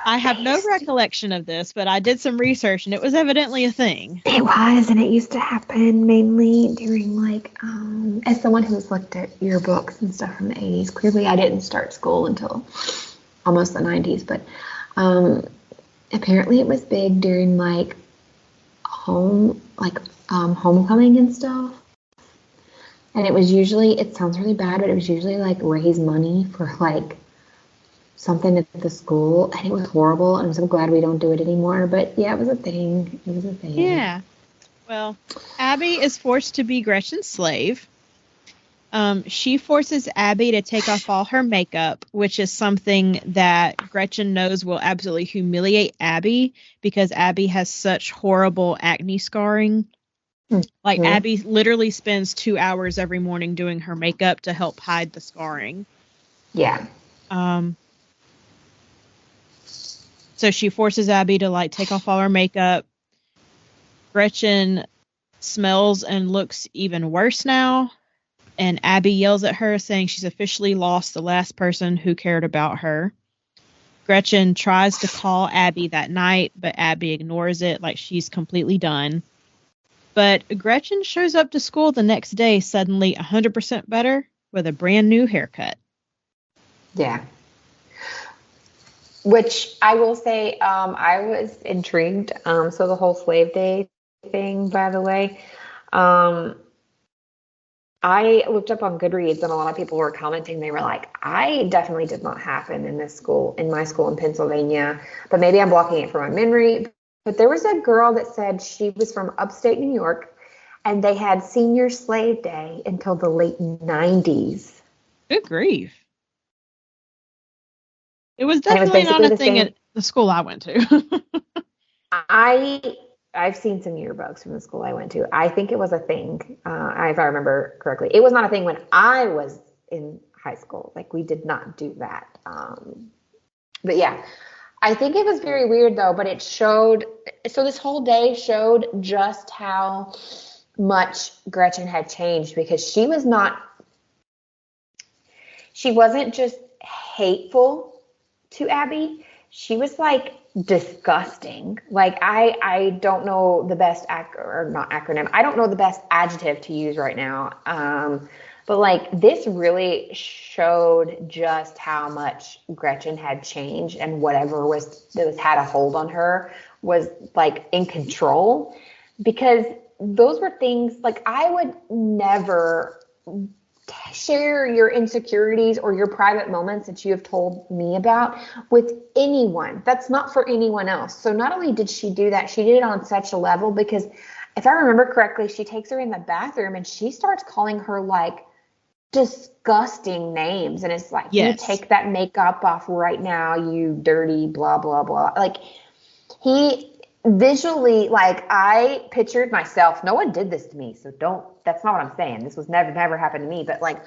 I have no recollection of this, but I did some research and it was evidently a thing. It was, and it used to happen mainly during, like, as someone who's looked at yearbooks and stuff from the 80s, clearly I didn't start school until almost the 90s, but apparently it was big during, like, homecoming and stuff. And it was usually, it sounds really bad, but it was usually, like, raise money for, like, something at the school, and it was horrible, and I'm so glad we don't do it anymore, but yeah, it was a thing. Yeah. Well, Abby is forced to be Gretchen's slave. She forces Abby to take off all her makeup, which is something that Gretchen knows will absolutely humiliate Abby, because Abby has such horrible acne scarring. Like, Abby literally spends 2 hours every morning doing her makeup to help hide the scarring. Yeah. So she forces Abby to, like, take off all her makeup. Gretchen smells and looks even worse now. And Abby yells at her, saying she's officially lost the last person who cared about her. Gretchen tries to call Abby that night, but Abby ignores it like she's completely done. But Gretchen shows up to school the next day suddenly 100% better with a brand new haircut. Yeah. Which I will say, I was intrigued. So the whole slave day thing, by the way, I looked up on Goodreads, and a lot of people were commenting. They were like, I definitely did not happen in my school in Pennsylvania, but maybe I'm blocking it from my memory. But there was a girl that said she was from upstate New York, and they had senior slave day until the late 90s. Good grief. It was definitely not a thing at the school I went to. I've seen some yearbooks from the school I went to. I think it was a thing, if I remember correctly. It was not a thing when I was in high school. Like, we did not do that. But yeah, I think it was very weird, though. But it showed, so this whole day showed just how much Gretchen had changed, because she wasn't just hateful to Abby. She was, like, disgusting. Like, I don't know the best acronym. I don't know the best adjective to use right now. But, like, this really showed just how much Gretchen had changed, and whatever had a hold on her was, like, in control. Because those were things, like, I would never share your insecurities or your private moments that you have told me about with anyone. That's not for anyone else. So not only did she do that, she did it on such a level, because if I remember correctly, she takes her in the bathroom and she starts calling her, like, disgusting names. And it's like, yes, you take that makeup off right now, you dirty blah, blah, blah. Like, he visually, like, I pictured myself, no one did this to me, so that's not what I'm saying. This was never happened to me, but, like,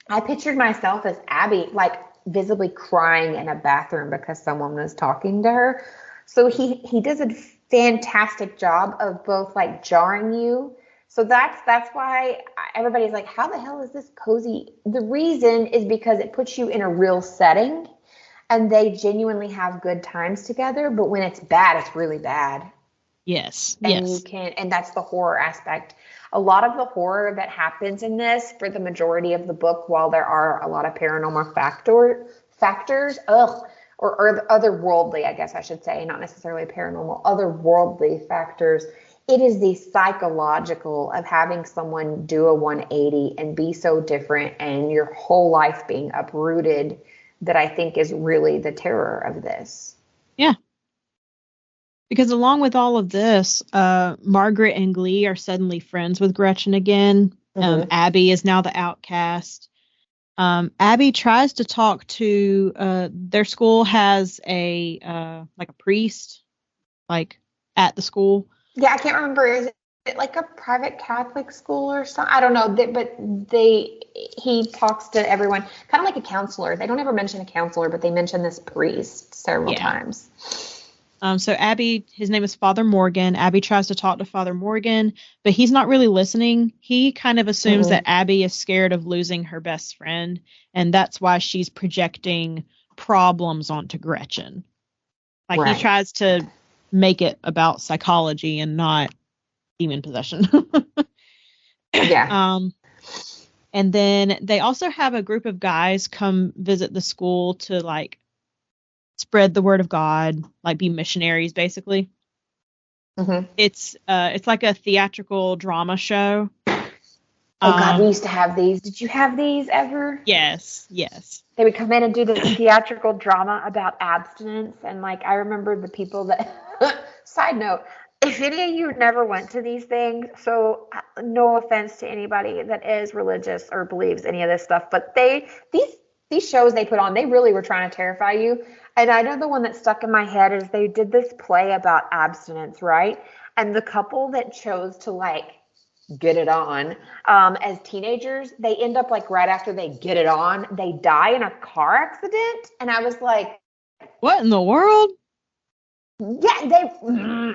I pictured myself as Abby, like, visibly crying in a bathroom because someone was talking to her. So he does a fantastic job of both, like, jarring you. So that's why everybody's like, how the hell is this cozy? The reason is because it puts you in a real setting, and they genuinely have good times together. But when it's bad, it's really bad. Yes. And and that's the horror aspect. A lot of the horror that happens in this, for the majority of the book, while there are a lot of paranormal factors, or otherworldly, I guess I should say, not necessarily paranormal, otherworldly factors, it is the psychological of having someone do a 180 and be so different, and your whole life being uprooted, that I think is really the terror of this. Yeah. Because along with all of this, Margaret and Glee are suddenly friends with Gretchen again. Abby is now the outcast. Abby tries to talk to, their school has a priest, like, at the school. Yeah, I can't remember. Is it like a private Catholic school or something? I don't know. But he talks to everyone, kind of like a counselor. They don't ever mention a counselor, but they mention this priest several times. So Abby, his name is Father Morgan. Abby tries to talk to Father Morgan, but he's not really listening. He kind of assumes that Abby is scared of losing her best friend, and that's why she's projecting problems onto Gretchen. Like, he tries to make it about psychology and not demon possession. Yeah. And then they also have a group of guys come visit the school to, like, spread the word of God, like be missionaries, basically. It's like a theatrical drama show. Oh God, we used to have these. Did you have these ever? Yes. They would come in and do this theatrical drama about abstinence, and like I remember the people that. Side note: if any of you never went to these things, so no offense to anybody that is religious or believes any of this stuff, but these shows they put on, they really were trying to terrify you. And I know the one that stuck in my head is they did this play about abstinence, right? And the couple that chose to like get it on as teenagers, they end up like right after they get it on, they die in a car accident. And I was like, what in the world? Yeah,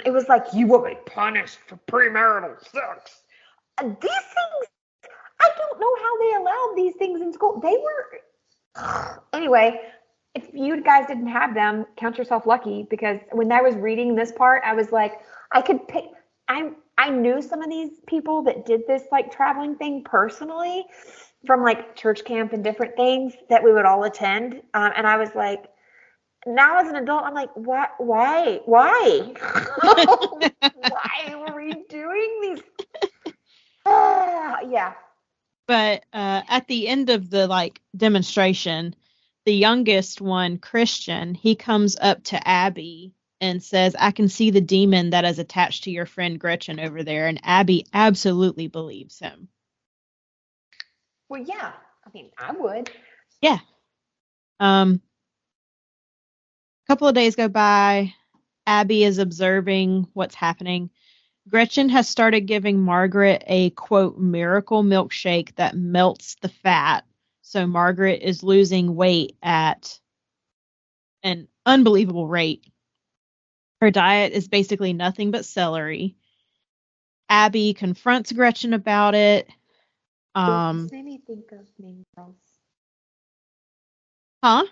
it was like, you will be punished for premarital sex. These things, I don't know how they allowed these things in school. They were, anyway, if you guys didn't have them, count yourself lucky, because when I was reading this part, I was like, I could pick, I knew some of these people that did this like traveling thing personally from like church camp and different things that we would all attend. And I was like, now as an adult, I'm like, what? Why? Why were we doing these? Yeah. But at the end of the like demonstration, the youngest one, Christian, he comes up to Abby and says, I can see the demon that is attached to your friend Gretchen over there. And Abby absolutely believes him. Well, yeah. I mean, I would. Yeah. A couple of days go by. Abby is observing what's happening. Gretchen has started giving Margaret a, quote, miracle milkshake that melts the fat. So Margaret is losing weight at an unbelievable rate. Her diet is basically nothing but celery. Abby confronts Gretchen about it. This made me think of Mean Girls. Huh?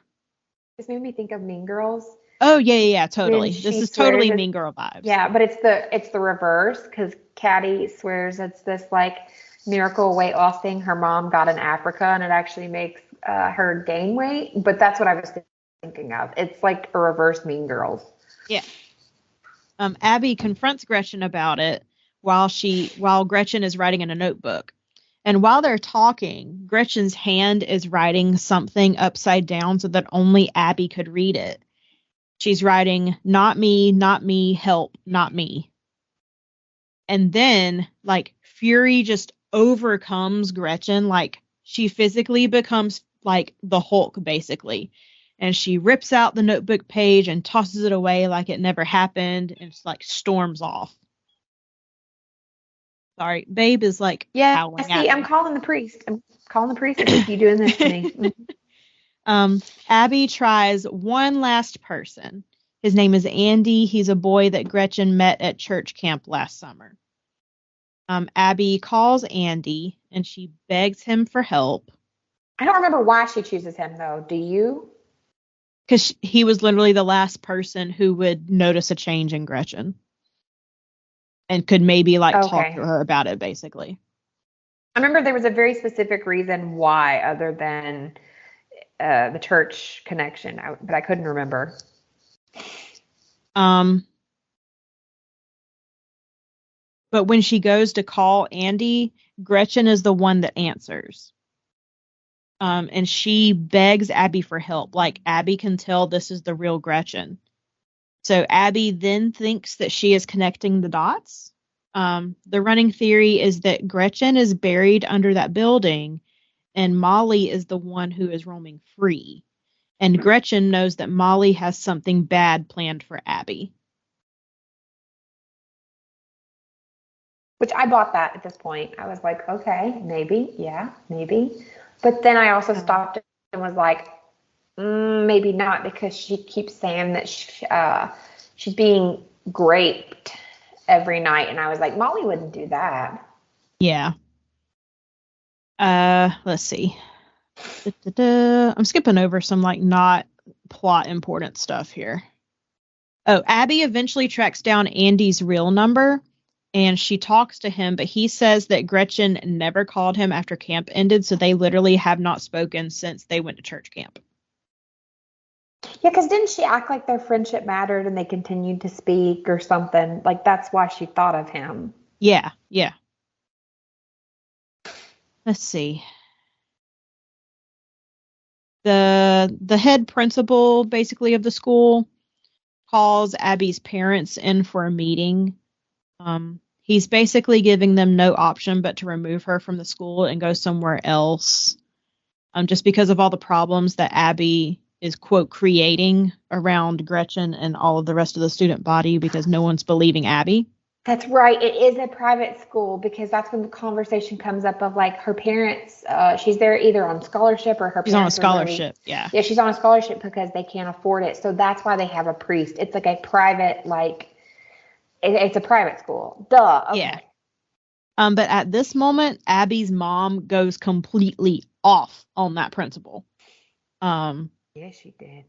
This made me think of Mean Girls. Oh, yeah, totally. This is totally Mean Girl vibes. Yeah, but it's the reverse, because Caddy swears it's this like miracle weight loss thing her mom got in Africa, and it actually makes her gain weight. But that's what I was thinking of. It's like a reverse Mean Girls. Yeah. Abby confronts Gretchen about it while Gretchen is writing in a notebook. And while they're talking, Gretchen's hand is writing something upside down so that only Abby could read it. She's writing, not me, help, not me. And then, like, fury just overcomes Gretchen. Like, she physically becomes, like, the Hulk, basically. And she rips out the notebook page and tosses it away like it never happened. And just, like, storms off. Sorry, Babe is, like, howling at me. I'm calling the priest. If you doing this to me. Abby tries one last person. His name is Andy. He's a boy that Gretchen met at church camp last summer. Abby calls Andy and she begs him for help. I don't remember why she chooses him, though. Do you? Because he was literally the last person who would notice a change in Gretchen and could maybe talk to her about it, basically. I remember there was a very specific reason why, other than the church connection, but I couldn't remember. But when she goes to call Andy, Gretchen is the one that answers. And she begs Abby for help. Like, Abby can tell this is the real Gretchen. So Abby then thinks that she is connecting the dots. The running theory is that Gretchen is buried under that building and Molly is the one who is roaming free. And Gretchen knows that Molly has something bad planned for Abby. Which I bought that at this point. I was like, okay, maybe. Yeah, maybe. But then I also stopped and was like, maybe not, because she keeps saying that she's being raped every night. And I was like, Molly wouldn't do that. Yeah. Let's see. I'm skipping over some like not plot important stuff here. Oh, Abby eventually tracks down Andy's real number and she talks to him, but he says that Gretchen never called him after camp ended, so they literally have not spoken since they went to church camp. Yeah, because didn't she act like their friendship mattered and they continued to speak or something? Like, that's why she thought of him. Yeah. Let's see. The head principal, basically, of the school calls Abby's parents in for a meeting. He's basically giving them no option but to remove her from the school and go somewhere else. Just because of all the problems that Abby is, quote, creating around Gretchen and all of the rest of the student body because no one's believing Abby. That's right. It is a private school because that's when the conversation comes up of like her parents. She's there either on scholarship or her parents. She's on a scholarship. Yeah, she's on a scholarship because they can't afford it. So that's why they have a priest. It's like a private, it's a private school. Duh. Okay. Yeah. But at this moment, Abby's mom goes completely off on that principal. Yes, she did.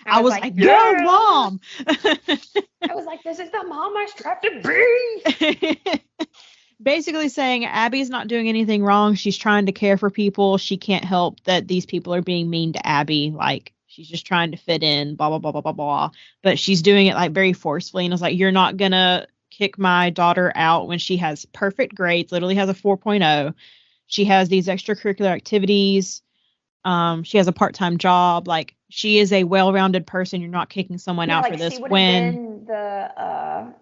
I was like, go, Mom. I was like, this is the mom I strive to be. Basically saying Abby's not doing anything wrong. She's trying to care for people. She can't help that these people are being mean to Abby. Like, she's just trying to fit in, blah, blah, blah, blah, blah, blah. But she's doing it like very forcefully. And I was like, you're not going to kick my daughter out when she has perfect grades, literally has a 4.0. She has these extracurricular activities. She has a part-time job. Like, she is a well-rounded person. You're not kicking someone out for this. She would have been the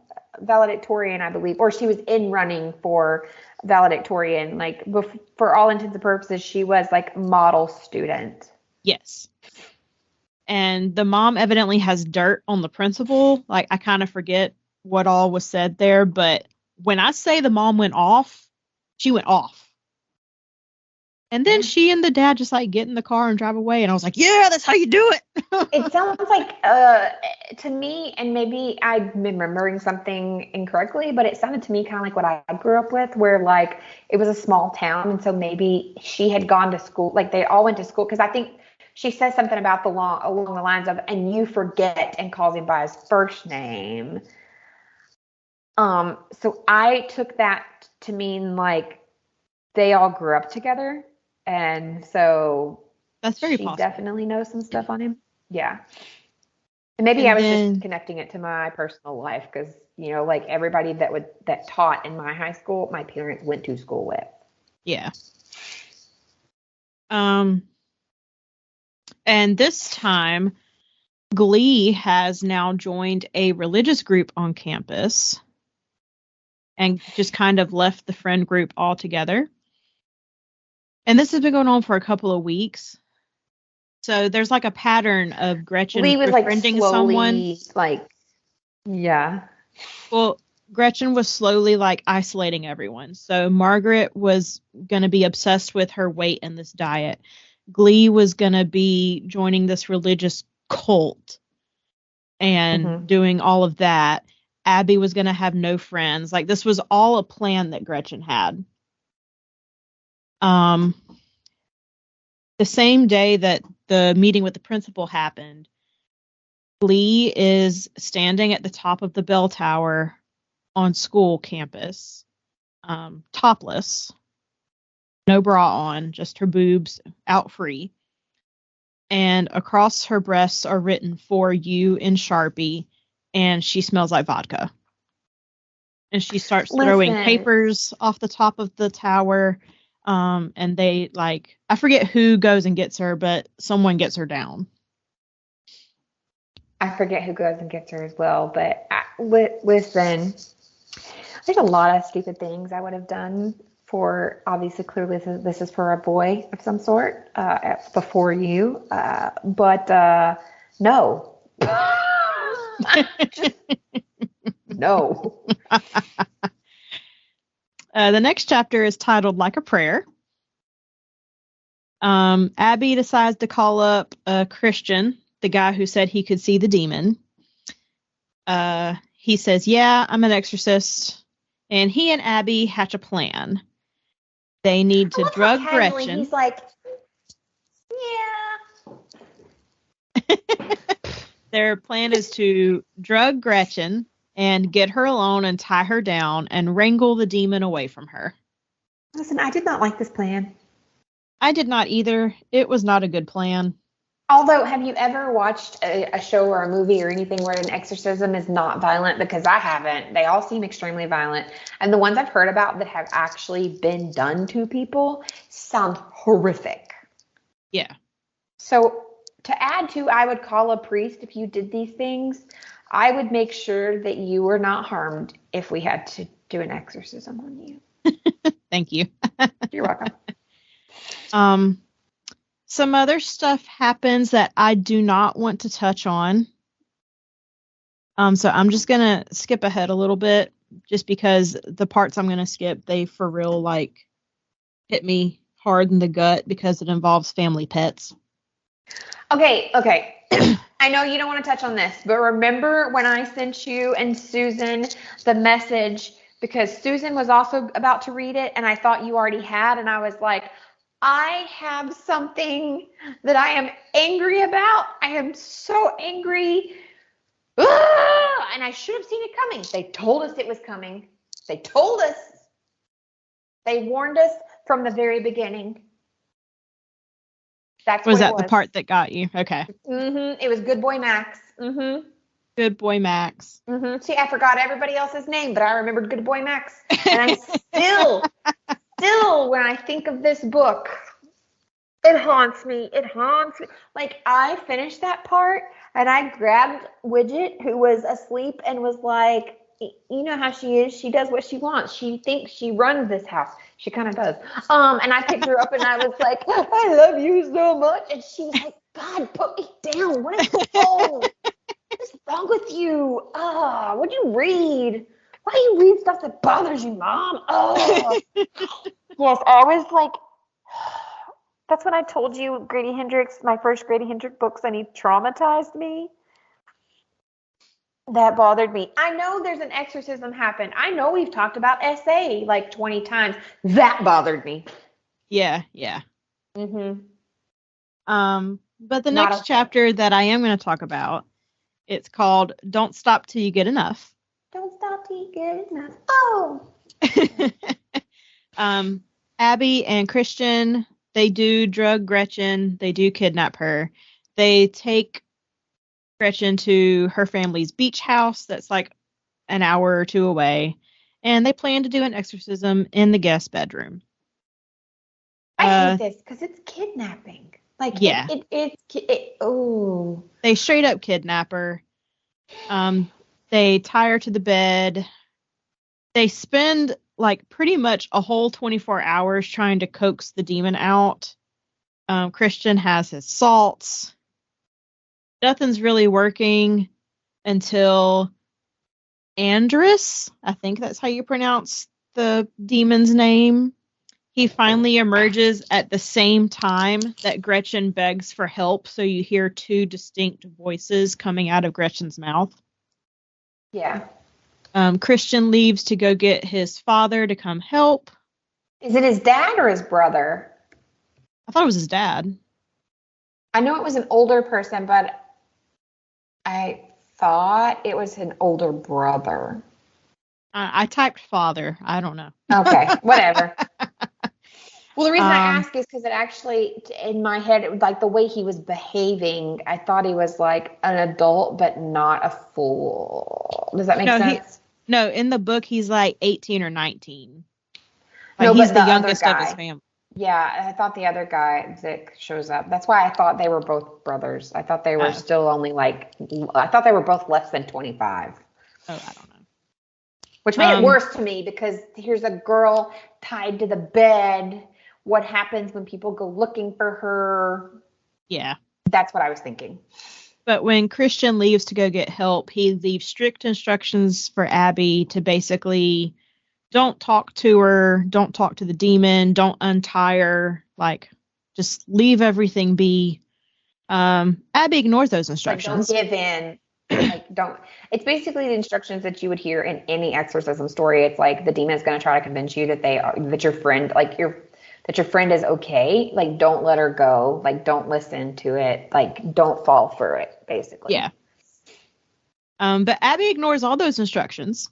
valedictorian, I believe, or she was in running for valedictorian. Like, for all intents and purposes, she was like model student. Yes. And the mom evidently has dirt on the principal. Like, I kind of forget what all was said there, but when I say the mom went off, she went off. And then she and the dad just like get in the car and drive away. And I was like, yeah, that's how you do it. It sounds like, to me, and maybe I've been remembering something incorrectly, but it sounded to me kind of like what I grew up with, where like it was a small town. And so maybe she had gone to school, like they all went to school. Cause I think she says something about along the lines of, and you forget, and calls him by his first name. So I took that to mean like they all grew up together. And so that's very she possible. Definitely knows some stuff on him. Yeah. And maybe I was just connecting it to my personal life because, you know, like everybody that taught in my high school, my parents went to school with. Yeah. And this time, Glee has now joined a religious group on campus and just kind of left the friend group altogether. And this has been going on for a couple of weeks. So there's like a pattern of Gretchen befriending someone. Yeah. Well, Gretchen was slowly like isolating everyone. So Margaret was going to be obsessed with her weight and this diet. Glee was going to be joining this religious cult and doing all of that. Abby was going to have no friends. Like, this was all a plan that Gretchen had. The same day that the meeting with the principal happened, Glee is standing at the top of the bell tower on school campus, topless, no bra on, just her boobs out free. And across her breasts are written "For You" in Sharpie, and she smells like vodka. And she starts throwing papers off the top of the tower. And they I forget who goes and gets her, but someone gets her down. I forget who goes and gets her as well, but listen, there's a lot of stupid things I would have done for, obviously, clearly this is for a boy of some sort, before you, but no. No. The next chapter is titled Like a Prayer. Abby decides to call up Christian, the guy who said he could see the demon. he says, yeah, I'm an exorcist. And he and Abby hatch a plan. They need to drug Gretchen. He's like, yeah. Their plan is to drug Gretchen and get her alone and tie her down and wrangle the demon away from her. Listen, I did not like this plan. I did not either. It was not a good plan. Although, have you ever watched a show or a movie or anything where an exorcism is not violent? Because I haven't. They all seem extremely violent. And the ones I've heard about that have actually been done to people sound horrific. Yeah. So to add to, I would call a priest if you did these things. I would make sure that you were not harmed if we had to do an exorcism on you. Thank you. You're welcome. Some other stuff happens that I do not want to touch on. So I'm just going to skip ahead a little bit just because the parts I'm going to skip, they for real like hit me hard in the gut because it involves family pets. Okay. I know you don't want to touch on this, but remember when I sent you and Susan the message because Susan was also about to read it and I thought you already had, and I was like, I have something that I am angry about. I am so angry. And I should have seen it coming. They told us it was coming. They told us. They warned us from the very beginning. That's was that the part that got you? Okay. Mm-hmm. It was Good Boy Max. Mm-hmm. Good Boy Max. Mm-hmm. See, I forgot everybody else's name, but I remembered Good Boy Max. And I still, when I think of this book, it haunts me. Like, I finished that part, and I grabbed Widget, who was asleep, and was like, you know how she is. She does what she wants. She thinks she runs this house. She kind of does. And I picked her up, and I was like, I love you so much. And she was like, God, put me down. What is wrong? What's wrong with you? What'd you read? Why do you read stuff that bothers you, Mom? Yes, I was like, that's when I told you Grady Hendrix, my first Grady Hendrix books, and he traumatized me. That bothered me. I know there's an exorcism happened. I know we've talked about SA like 20 times. That bothered me. Yeah. Mm-hmm. But the next chapter that I am going to talk about, it's called Don't Stop Till You Get Enough. Don't stop till you get enough. Oh! Abby and Kristin, they do drug Gretchen. They do kidnap her. They take Gretchen to her family's beach house that's like an hour or two away. And they plan to do an exorcism in the guest bedroom. I hate this because it's kidnapping. Like, yeah. Oh. They straight up kidnap her. They tie her to the bed. They spend like pretty much a whole 24 hours trying to coax the demon out. Kristin has his salts. Nothing's really working until Andrus, I think that's how you pronounce the demon's name. He finally emerges at the same time that Gretchen begs for help, so you hear two distinct voices coming out of Gretchen's mouth. Yeah. Kristin leaves to go get his father to come help. Is it his dad or his brother? I thought it was his dad. I know it was an older person, but I thought it was an older brother. I typed father. I don't know. Okay, whatever. Well, the reason I ask is because it actually, in my head, it was like the way he was behaving. I thought he was like an adult, but not a fool. Does that make sense? No, in the book, he's like 18 or 19. Like, no, he's but the youngest of his family. Yeah, I thought the other guy, Vic, shows up. That's why I thought they were both brothers. I thought they were still only I thought they were both less than 25. Oh, I don't know. Which made it worse to me because here's a girl tied to the bed. What happens when people go looking for her? Yeah. That's what I was thinking. But when Kristin leaves to go get help, he leaves strict instructions for Abby to basically don't talk to her, don't talk to the demon, don't untie her, like just leave everything be. Abby ignores those instructions. Like, don't give in. Like, don't. It's basically the instructions that you would hear in any exorcism story. It's like the demon is going to try to convince you that your friend, that your friend is okay. Like, don't let her go. Like, don't listen to it. Like, don't fall for it, basically. Yeah. But Abby ignores all those instructions.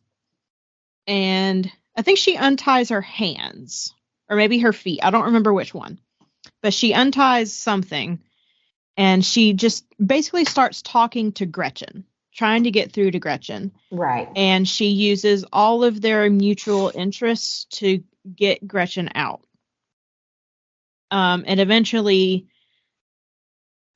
And I think she unties her hands. Or maybe her feet. I don't remember which one. But she unties something. And she just basically starts talking to Gretchen. Trying to get through to Gretchen. Right. And she uses all of their mutual interests to get Gretchen out. And eventually,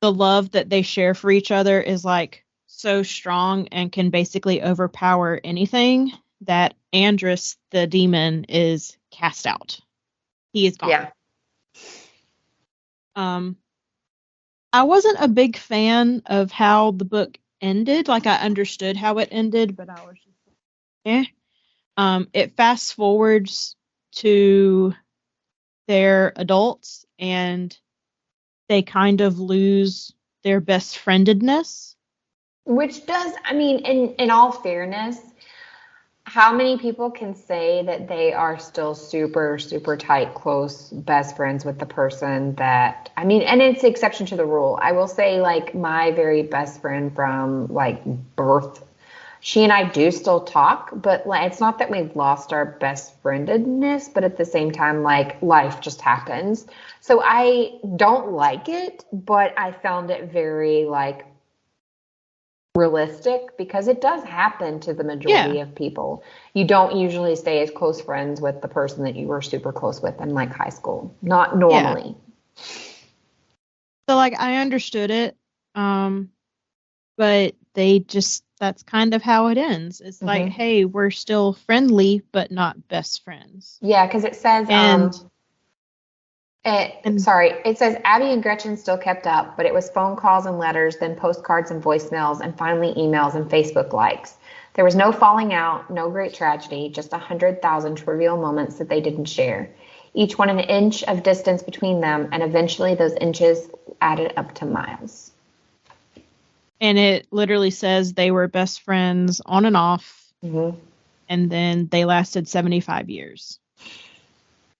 the love that they share for each other is like so strong and can basically overpower anything that Andrus, the demon, is cast out. He is gone. Yeah. I wasn't a big fan of how the book ended. Like, I understood how it ended, but I was just it fast forwards to their adults and they kind of lose their best friendedness. Which does, I mean, in all fairness, how many people can say that they are still super, super tight, close, best friends with the person that, I mean, and it's the exception to the rule. I will say, like, my very best friend from, like, birth, she and I do still talk, but like, it's not that we've lost our best friendedness, but at the same time, like, life just happens. So I don't like it, but I found it very, like, realistic because it does happen to the majority of people. You don't usually stay as close friends with the person that you were super close with in, like, high school. Not normally. Yeah. So, like, I understood it, but they just, that's kind of how it ends. It's like, hey, we're still friendly, but not best friends. Yeah, because it says, it says Abby and Gretchen still kept up, but it was phone calls and letters, then postcards and voicemails, and finally emails and Facebook likes. There was no falling out, no great tragedy, just 100,000 trivial moments that they didn't share. Each one an inch of distance between them, and eventually those inches added up to miles. And it literally says they were best friends on and off, and then they lasted 75 years.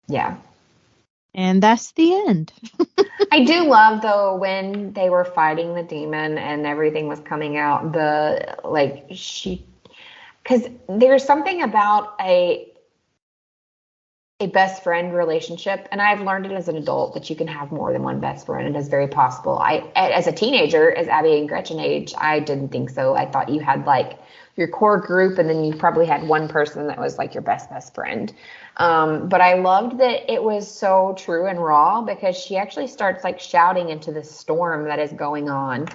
Yeah. And that's the end. I do love, though, when they were fighting the demon and everything was coming out, because there's something about a best friend relationship, and I've learned it as an adult that you can have more than one best friend. It is very possible. As a teenager, as Abby and Gretchen age, I didn't think so. I thought you had, like, your core group, and then you probably had one person that was, like, your best friend. But I loved that it was so true and raw because she actually starts, like, shouting into the storm that is going on.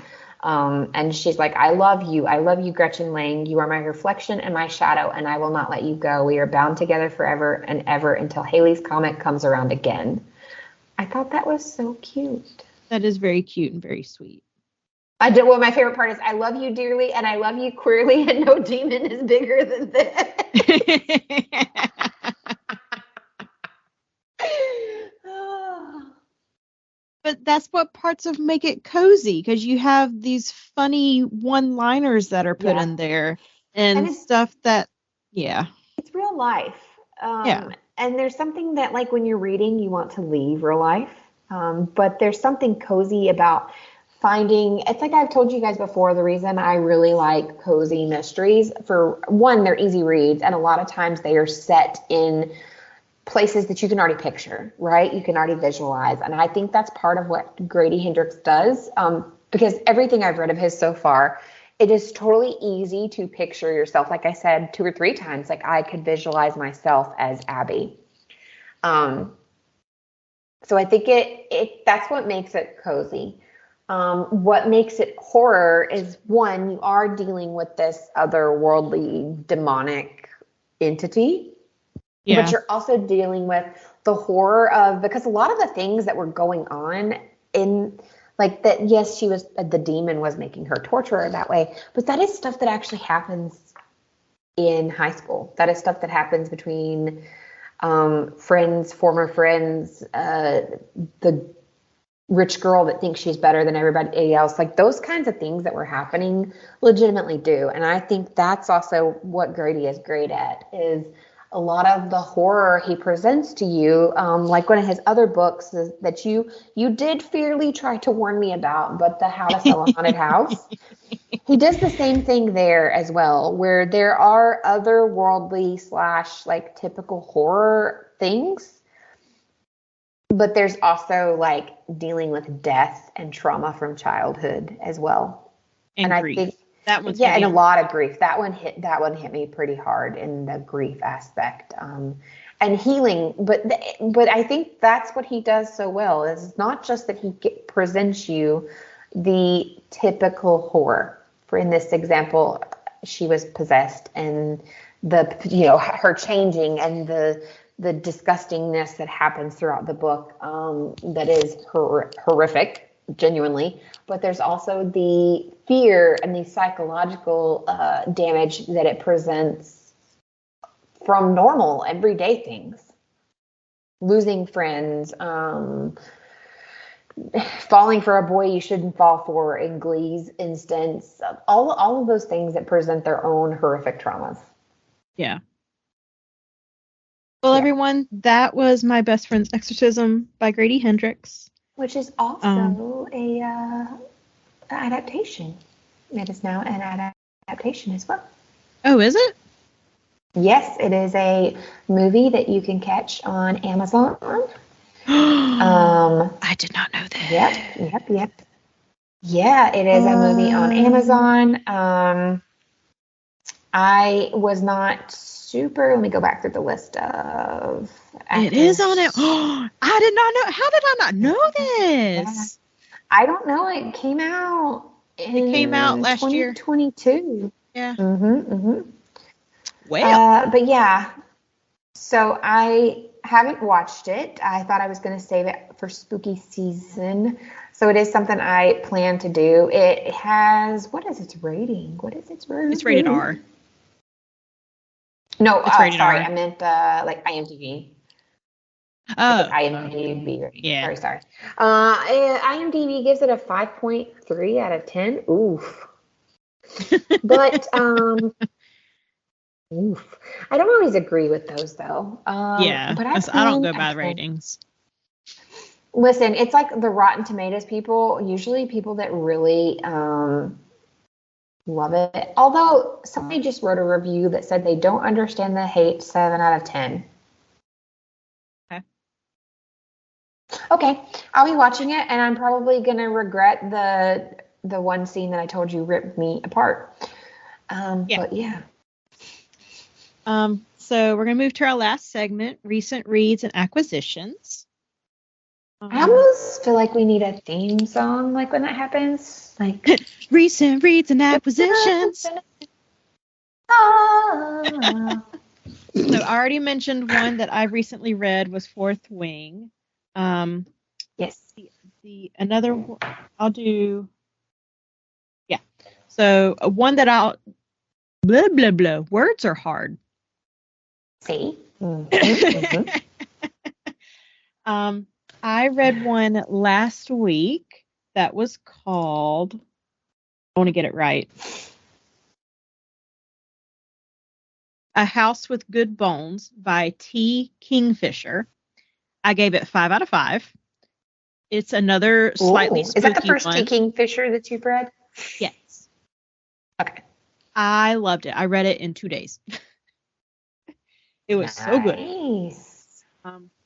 And she's like, I love you, Gretchen Lang. You are my reflection and my shadow, and I will not let you go. We are bound together forever and ever until Haley's comet comes around again. I thought that was so cute. That is very cute and very sweet. Well, my favorite part is I love you dearly and I love you queerly, and no demon is bigger than this. But that's what parts of make it cozy, because you have these funny one-liners that are put in there and stuff that, it's real life. And there's something that, like, when you're reading, you want to leave real life. But there's something cozy about finding, it's like I've told you guys before, the reason I really like cozy mysteries, for one, they're easy reads, and a lot of times they are set in places that you can already picture, right? You can already visualize. And I think that's part of what Grady Hendrix does, because everything I've read of his so far, it is totally easy to picture yourself. Like I said 2 or 3 times, like, I could visualize myself as Abby. So I think that's what makes it cozy. What makes it horror is, one, you are dealing with this otherworldly demonic entity. Yeah. But you're also dealing with the horror of, because a lot of the things that were going on in, like, that, yes, the demon was making her torture her that way, but that is stuff that actually happens in high school. That is stuff that happens between friends, former friends, the rich girl that thinks she's better than everybody else. Like those kinds of things that were happening legitimately do. And I think that's also what Grady is great at, is a lot of the horror he presents to you. Like one of his other books is that you did fairly try to warn me about, but the How to Sell a Haunted House. He does the same thing there as well, where there are otherworldly / like typical horror things. But there's also like dealing with death and trauma from childhood as well. And grief. I think that one's and a lot of grief. That one hit me pretty hard in the grief aspect. And healing, but I think that's what he does so well. Is not just that he presents you the typical horror. For in this example, she was possessed, and her changing and the disgustingness that happens throughout the book, that is horrific, genuinely. But there's also the fear and the psychological damage that it presents from normal, everyday things. Losing friends, falling for a boy you shouldn't fall for in Glee's instance. All of those things that present their own horrific traumas. Yeah. Well, everyone, that was My Best Friend's Exorcism by Grady Hendrix. Which is also a adaptation. It is now an adaptation as well. Oh, is it? Yes, it is a movie that you can catch on Amazon. I did not know that. Yep. Yeah, it is a movie on Amazon. I was not super. Let me go back through the list of actors. It is on it. I did not know. How did I not know this? Yeah. I don't know. It came out last year. 2022. Yeah. Well. But yeah. So I haven't watched it. I thought I was going to save it for spooky season. So it is something I plan to do. It has, what is its rating? It's rated R. No, it's rated sorry. R. I meant like IMDb. Oh. IMDb rating. Yeah. Sorry. IMDb gives it a 5.3 out of 10. Oof. But, oof. I don't always agree with those though. Yeah, but I don't go by ratings. Listen, it's like the Rotten Tomatoes people, usually people that really love it. Although somebody just wrote a review that said they don't understand the hate, 7 out of 10. Okay, I'll be watching it, and I'm probably going to regret the one scene that I told you ripped me apart. But yeah. So we're going to move to our last segment, recent reads and acquisitions. I almost feel like we need a theme song, like when that happens. Like recent reads and acquisitions. So I already mentioned one that I recently read was Fourth Wing. Yes. The another one I'll do. Yeah. So one that I'll blah blah blah. Words are hard. See. Mm-hmm. I read one last week that was called, I want to get it right, A House with Good Bones by T. Kingfisher. I gave it 5 out of 5. It's another slightly spooky one. Is that the first T. Kingfisher that you've read? Yes. Okay. I loved it. I read it in 2 days. It was so good.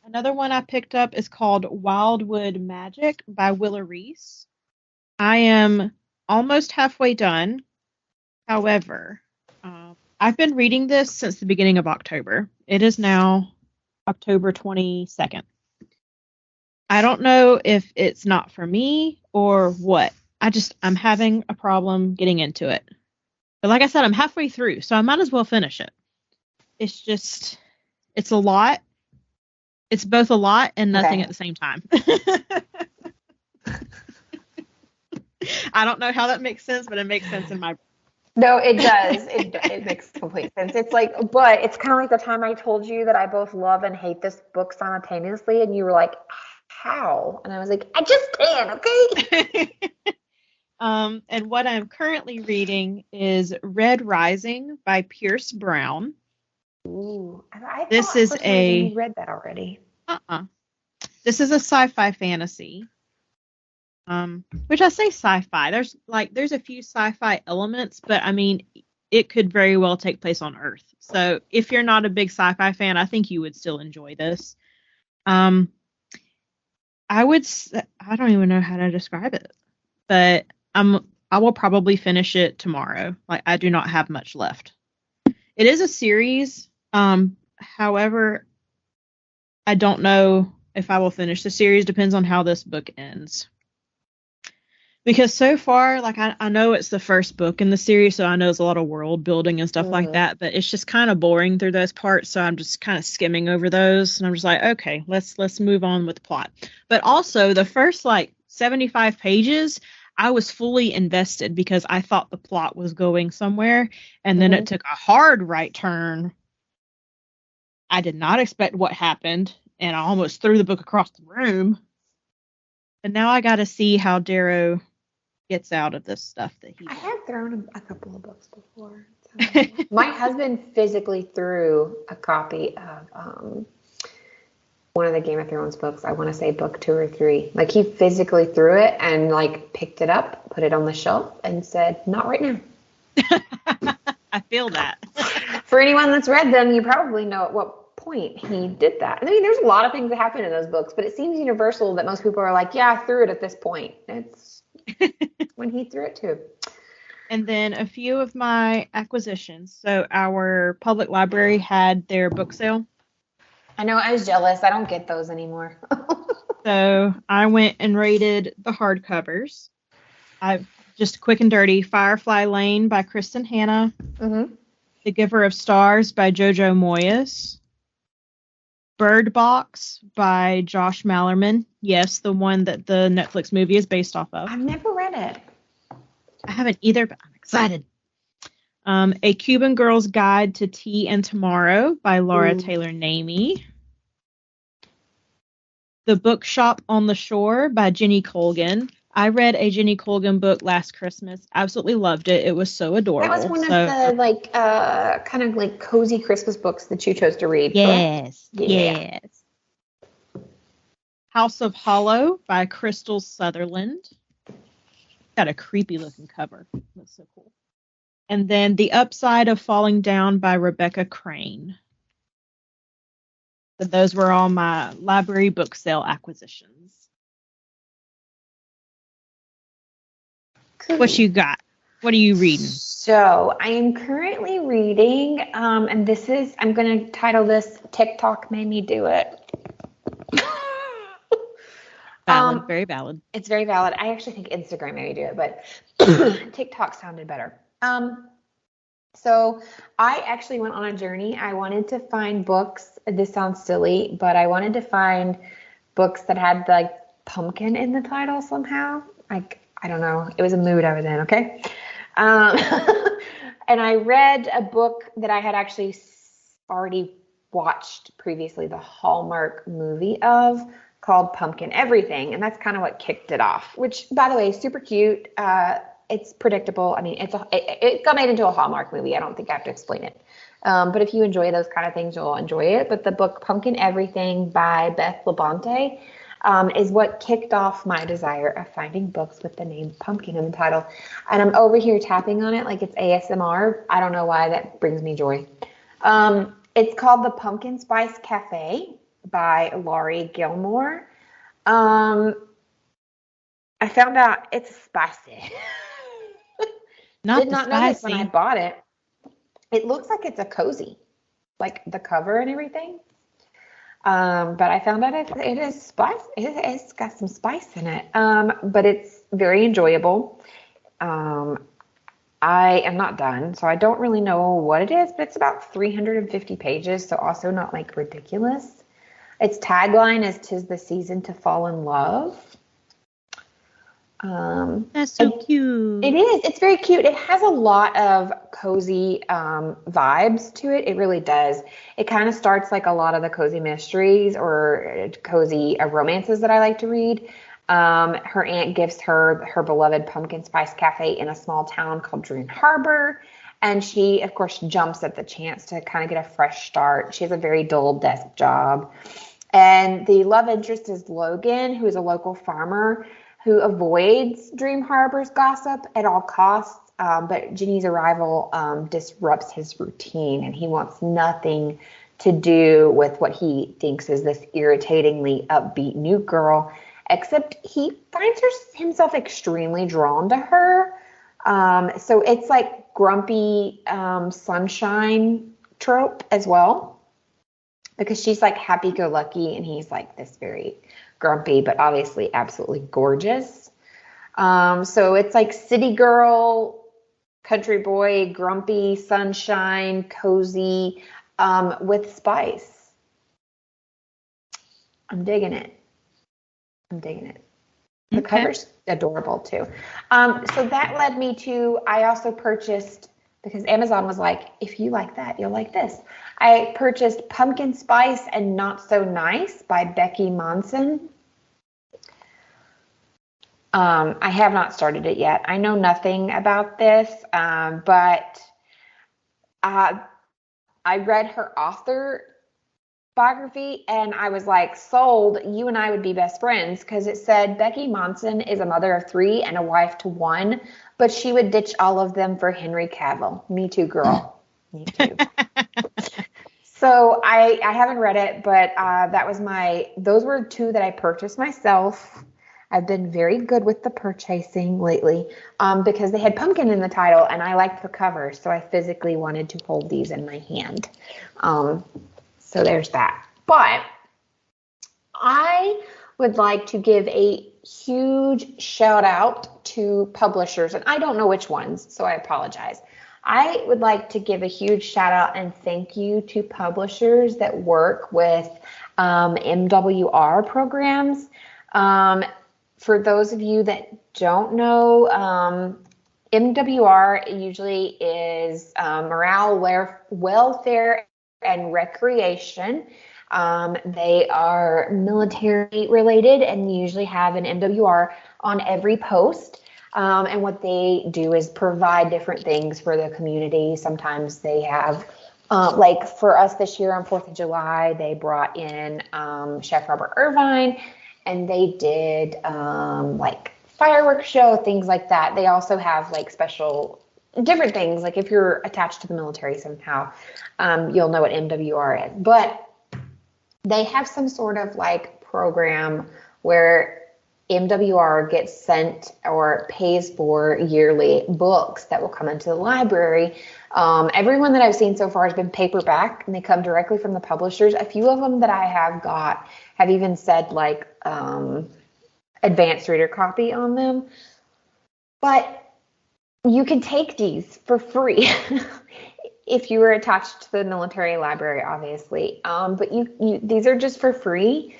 Another one I picked up is called Wildwood Magic by Willa Reece. I am almost halfway done. However, I've been reading this since the beginning of October. It is now October 22nd. I don't know if it's not for me or what. I'm having a problem getting into it. But like I said, I'm halfway through, so I might as well finish it. It's a lot. It's both a lot and nothing at the same time. I don't know how that makes sense, but it makes sense in my brain. No, it does. It makes complete sense. It's like, but it's kind of like the time I told you that I both love and hate this book simultaneously, and you were like, how? And I was like, I just can, okay? And what I'm currently reading is Red Rising by Pierce Brown. Ooh, I this thought is for some reason you read that already. This is a sci-fi fantasy. Which I say sci-fi. There's a few sci-fi elements, but I mean, it could very well take place on Earth. So if you're not a big sci-fi fan, I think you would still enjoy this. I don't even know how to describe it, but I will probably finish it tomorrow. Like, I do not have much left. It is a series. However, I don't know if I will finish the series. Depends on how this book ends. Because so far, like, I know it's the first book in the series, so I know there's a lot of world building and stuff like that, but it's just kind of boring through those parts, so I'm just kind of skimming over those, and I'm just like, okay, let's move on with the plot. But also, the first, 75 pages, I was fully invested because I thought the plot was going somewhere, and then it took a hard right turn. I did not expect what happened, and I almost threw the book across the room. And now I got to see how Darrow gets out of this stuff that he. I have thrown a couple of books before. So. My husband physically threw a copy of one of the Game of Thrones books. I want to say book 2 or 3. Like, he physically threw it and picked it up, put it on the shelf, and said, "Not right now." I feel that. For anyone that's read them, you probably know at what point he did that. I mean, there's a lot of things that happen in those books, but it seems universal that most people are like, "Yeah, I threw it at this point." It's when he threw it too. And then a few of my acquisitions. So our public library had their book sale. I know, I was jealous. I don't get those anymore. So I went and rated the hardcovers. I just quick and dirty: Firefly Lane by Kristin Hannah. The Giver of Stars by Jojo Moyes. Bird Box by Josh Malerman. Yes, the one that the Netflix movie is based off of. I've never read it. I haven't either, but I'm excited. A Cuban Girl's Guide to Tea and Tomorrow by Laura Taylor Namey. The Bookshop on the Shore by Jenny Colgan. I read a Jenny Colgan book last Christmas. Absolutely loved it. It was so adorable. That was one of the kind of cozy Christmas books that you chose to read. Yes. Correct? Yes. House of Hollow by Krystal Sutherland. Got a creepy looking cover. That's so cool. And then The Upside of Falling Down by Rebekah Crane. So those were all my library book sale acquisitions. Cool. What you got? What are you reading? So I am currently reading, and I'm going to title this TikTok Made Me Do It. Valid, very valid. It's very valid. I actually think Instagram made me do it, but TikTok sounded better. So I actually went on a journey. I wanted to find books. This sounds silly, but I wanted to find books that had pumpkin in the title somehow. I don't know. It was a mood I was in, okay? And I read a book that I had actually already watched previously, the Hallmark movie of, called Pumpkin Everything. And that's kind of what kicked it off, which, by the way, is super cute. It's predictable. I mean, it got made into a Hallmark movie. I don't think I have to explain it. But if you enjoy those kind of things, you'll enjoy it. But the book Pumpkin Everything by Beth Labonte is what kicked off my desire of finding books with the name Pumpkin in the title. And I'm over here tapping on it like it's ASMR. I don't know why that brings me joy. It's called The Pumpkin Spice Cafe by Laurie Gilmore. I found out it's spicy. Did not know this when I bought it. It looks like it's a cozy, like the cover and everything. But I found out it is spice. It's got some spice in it. But it's very enjoyable. I am not done, so I don't really know what it is, but it's about 350 pages, so also not ridiculous. Its tagline is "'Tis the season to fall in love." That's so cute. It is. It's very cute. It has a lot of cozy vibes to it. It really does. It kind of starts like a lot of the cozy mysteries or cozy romances that I like to read. Her aunt gives her her beloved pumpkin spice cafe in a small town called Dream Harbor. And she, of course, jumps at the chance to kind of get a fresh start. She has a very dull desk job. And the love interest is Logan, who is a local farmer who avoids Dream Harbor's gossip at all costs. But Ginny's arrival disrupts his routine, and he wants nothing to do with what he thinks is this irritatingly upbeat new girl, except he finds himself extremely drawn to her. So it's like grumpy sunshine trope as well, because she's like happy-go-lucky and he's like this very grumpy but obviously absolutely gorgeous. So it's like city girl, country boy, grumpy, sunshine, cozy, with spice. I'm digging it. The cover's adorable too. So that led me to, I also purchased, because Amazon was like, if you like that, you'll like this. I purchased Pumpkin Spice and Not So Nice by Becky Monson. I have not started it yet. I know nothing about this, but I read her author biography and I was like, sold, you and I would be best friends, because it said Becky Monson is a mother of 3 and a wife to 1, but she would ditch all of them for Henry Cavill. Me too, girl. Me too. So I haven't read it, but those were 2 that I purchased myself. I've been very good with the purchasing lately, because they had pumpkin in the title and I liked the cover, so I physically wanted to hold these in my hand. So there's that. But I would like to give a huge shout out to publishers, and I don't know which ones, so I apologize. I would like to give a huge shout out and thank you to publishers that work with MWR programs. For those of you that don't know, MWR usually is morale, welfare, and recreation. They are military related and usually have an MWR on every post. And what they do is provide different things for the community. Sometimes they have, like for us this year on 4th of July, they brought in Chef Robert Irvine, and they did like fireworks show, things like that. They also have like special different things, like if you're attached to the military somehow, you'll know what MWR is. But they have some sort of like program where MWR gets sent or pays for yearly books that will come into the library. Everyone that I've seen so far has been paperback, and they come directly from the publishers. A few of them that I have got have even said like advanced reader copy on them. But you can take these for free if you were attached to the military library, obviously. But these are just for free.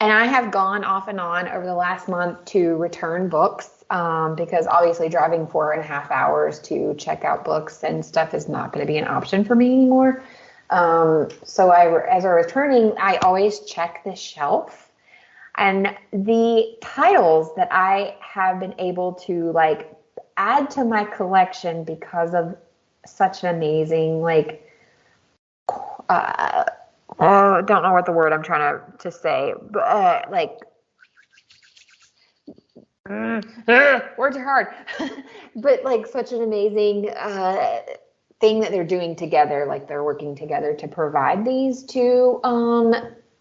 And I have gone off and on over the last month to return books because obviously driving 4.5 hours to check out books and stuff is not going to be an option for me anymore. So as I'm returning, I always check the shelf. And the titles that I have been able to like add to my collection because of such an amazing, like, don't know what the word I'm trying to say, but like, words are hard, but like such an amazing thing that they're doing together. Like they're working together to provide these to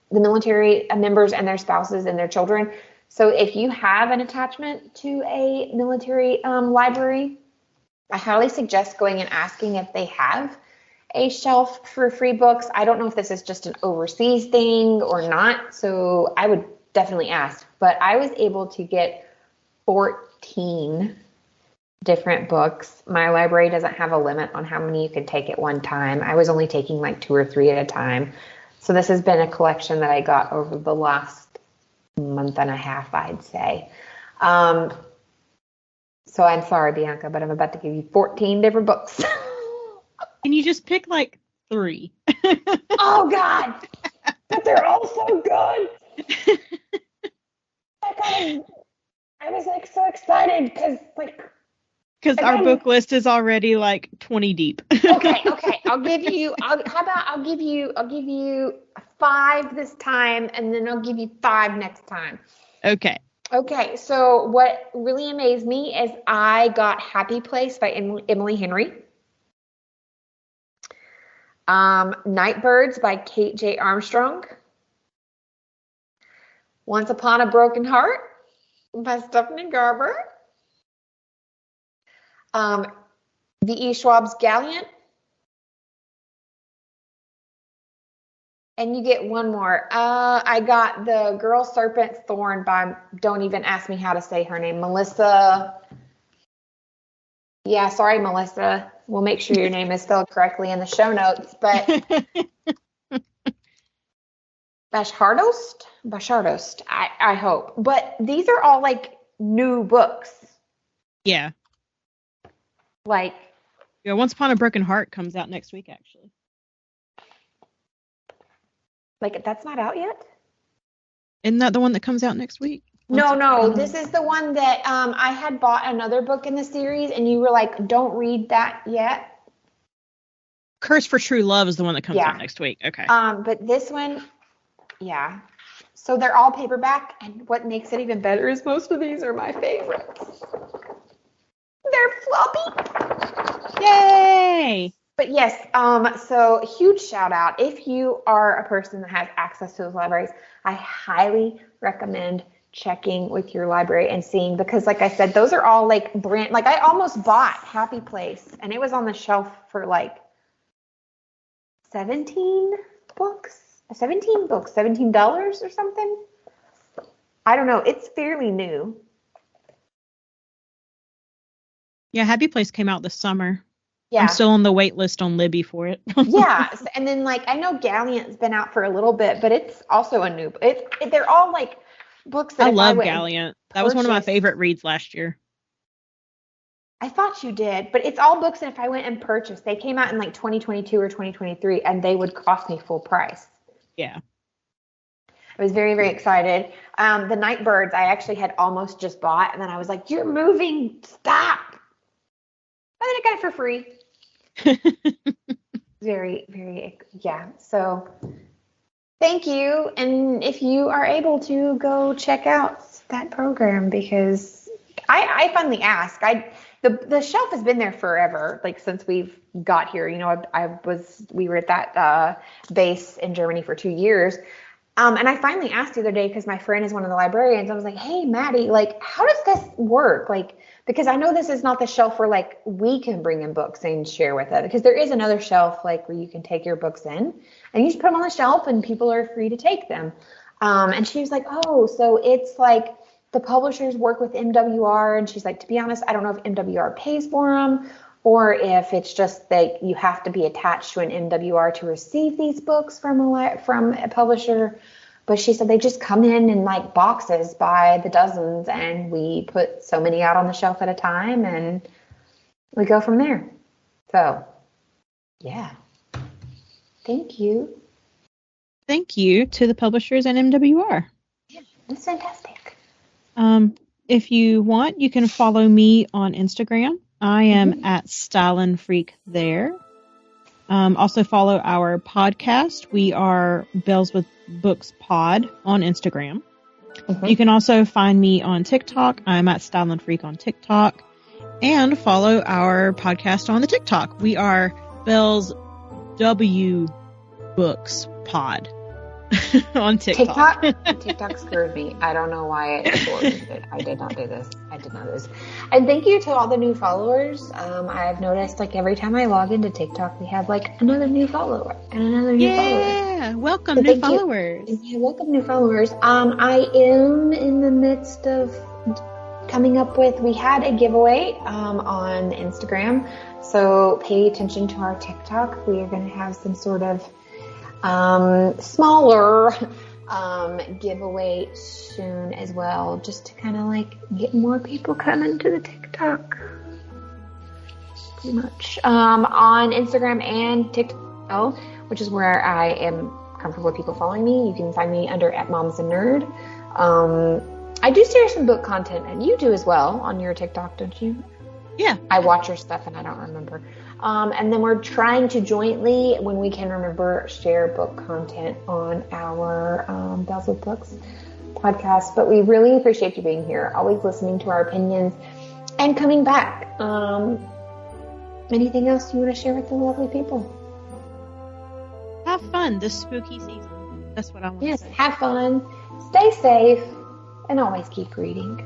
the military members and their spouses and their children. So if you have an attachment to a military library, I highly suggest going and asking if they have a shelf for free books. I don't know if this is just an overseas thing or not, so I would definitely ask. But I was able to get 14 different books. My library doesn't have a limit on how many you can take at one time. I was only taking like 2 or 3 at a time. So this has been a collection that I got over the last month and a half, I'd say. So I'm sorry, Bianca, but I'm about to give you 14 different books. Can you just pick like 3? Oh, God. But they're all so good. I was like so excited because our book list is already like 20 deep. Okay. I'll give you 5 this time, and then I'll give you 5 next time. Okay. So what really amazed me is I got Happy Place by Emily Henry. NightBirds by Kate J. Armstrong. Once Upon a Broken Heart by Stephanie Garber. V.E. Schwab's Gallant. And you get one more. I got The Girl Serpent's Thorn by, don't even ask me how to say her name, Melissa. Yeah, sorry, Melissa. We'll make sure your name is spelled correctly in the show notes. But Bashardost, I hope. But these are all like new books. Yeah. Like. Yeah, Once Upon a Broken Heart comes out next week, actually. Like, that's not out yet? Isn't that the one that comes out next week? No. This is the one that I had bought another book in the series, and you were like, don't read that yet. Curse for True Love is the one that comes out next week. Okay. But this one, yeah. So they're all paperback, and what makes it even better is most of these are my favorites. They're floppy. Yay! But yes, so huge shout out. If you are a person that has access to those libraries, I highly recommend checking with your library and seeing, because like I said, those are all like brand, like I almost bought Happy Place and it was on the shelf for like 17 books, $17 or something. I don't know. It's fairly new. Yeah, Happy Place came out this summer. Yeah. I'm still on the wait list on Libby for it. Yeah. And then like, I know Galliant's been out for a little bit, but it's also a new, they're all like books that I love Galliant. That was one of my favorite reads last year. I thought you did, but it's all books that if I went and purchased, they came out in like 2022 or 2023 and they would cost me full price. Yeah. I was very, very excited. The NightBirds I actually had almost just bought, and then I was like, you're moving, stop. And then I got it for free. Very, very, yeah. So thank you. And if you are able to go check out that program, because I finally asked, the shelf has been there forever, like since we've got here. You know, we were at that base in Germany for 2 years. And I finally asked the other day, because my friend is one of the librarians. I was like, hey, Maddie, like, how does this work? Like, because I know this is not the shelf where, like, we can bring in books and share with it. Because there is another shelf, like, where you can take your books in. And you just put them on the shelf, and people are free to take them. And she was like, oh, so it's like the publishers work with MWR. And she's like, to be honest, I don't know if MWR pays for them, or if it's just that you have to be attached to an MWR to receive these books from a publisher. But she said they just come in like boxes by the dozens, and we put so many out on the shelf at a time, and we go from there. So, yeah. Thank you. Thank you to the publishers and MWR. Yeah, that's fantastic. If you want, you can follow me on Instagram. I am at Stylin' Freak there. Also follow our podcast. We are Bells with Books Pod on Instagram. You can also find me on TikTok. I'm at Stylin' Freak on TikTok. And follow our podcast on the TikTok. We are Bells W Books Pod on TikTok. TikTok screwed me. I don't know why it forwarded it. I did not do this. And thank you to all the new followers. I've noticed like every time I log into TikTok, we have like another new follower and another new follower. Yeah, welcome new followers. Yeah, welcome new followers. I am in the midst of coming up with, we had a giveaway on Instagram. So pay attention to our TikTok. We are going to have some sort of smaller giveaway soon as well, just to kind of like get more people coming to the TikTok. Pretty much. On Instagram and TikTok, which is where I am comfortable with people following me. You can find me under @MomsAndNerd. I do share some book content, and you do as well on your TikTok, don't you? Yeah. I watch your stuff, and I don't remember. And then we're trying to jointly, when we can remember, share book content on our Bells with Books podcast. But we really appreciate you being here, always listening to our opinions, and coming back. Anything else you want to share with the lovely people? Have fun this spooky season. That's what I want to say. Yes, have fun, stay safe, and always keep reading.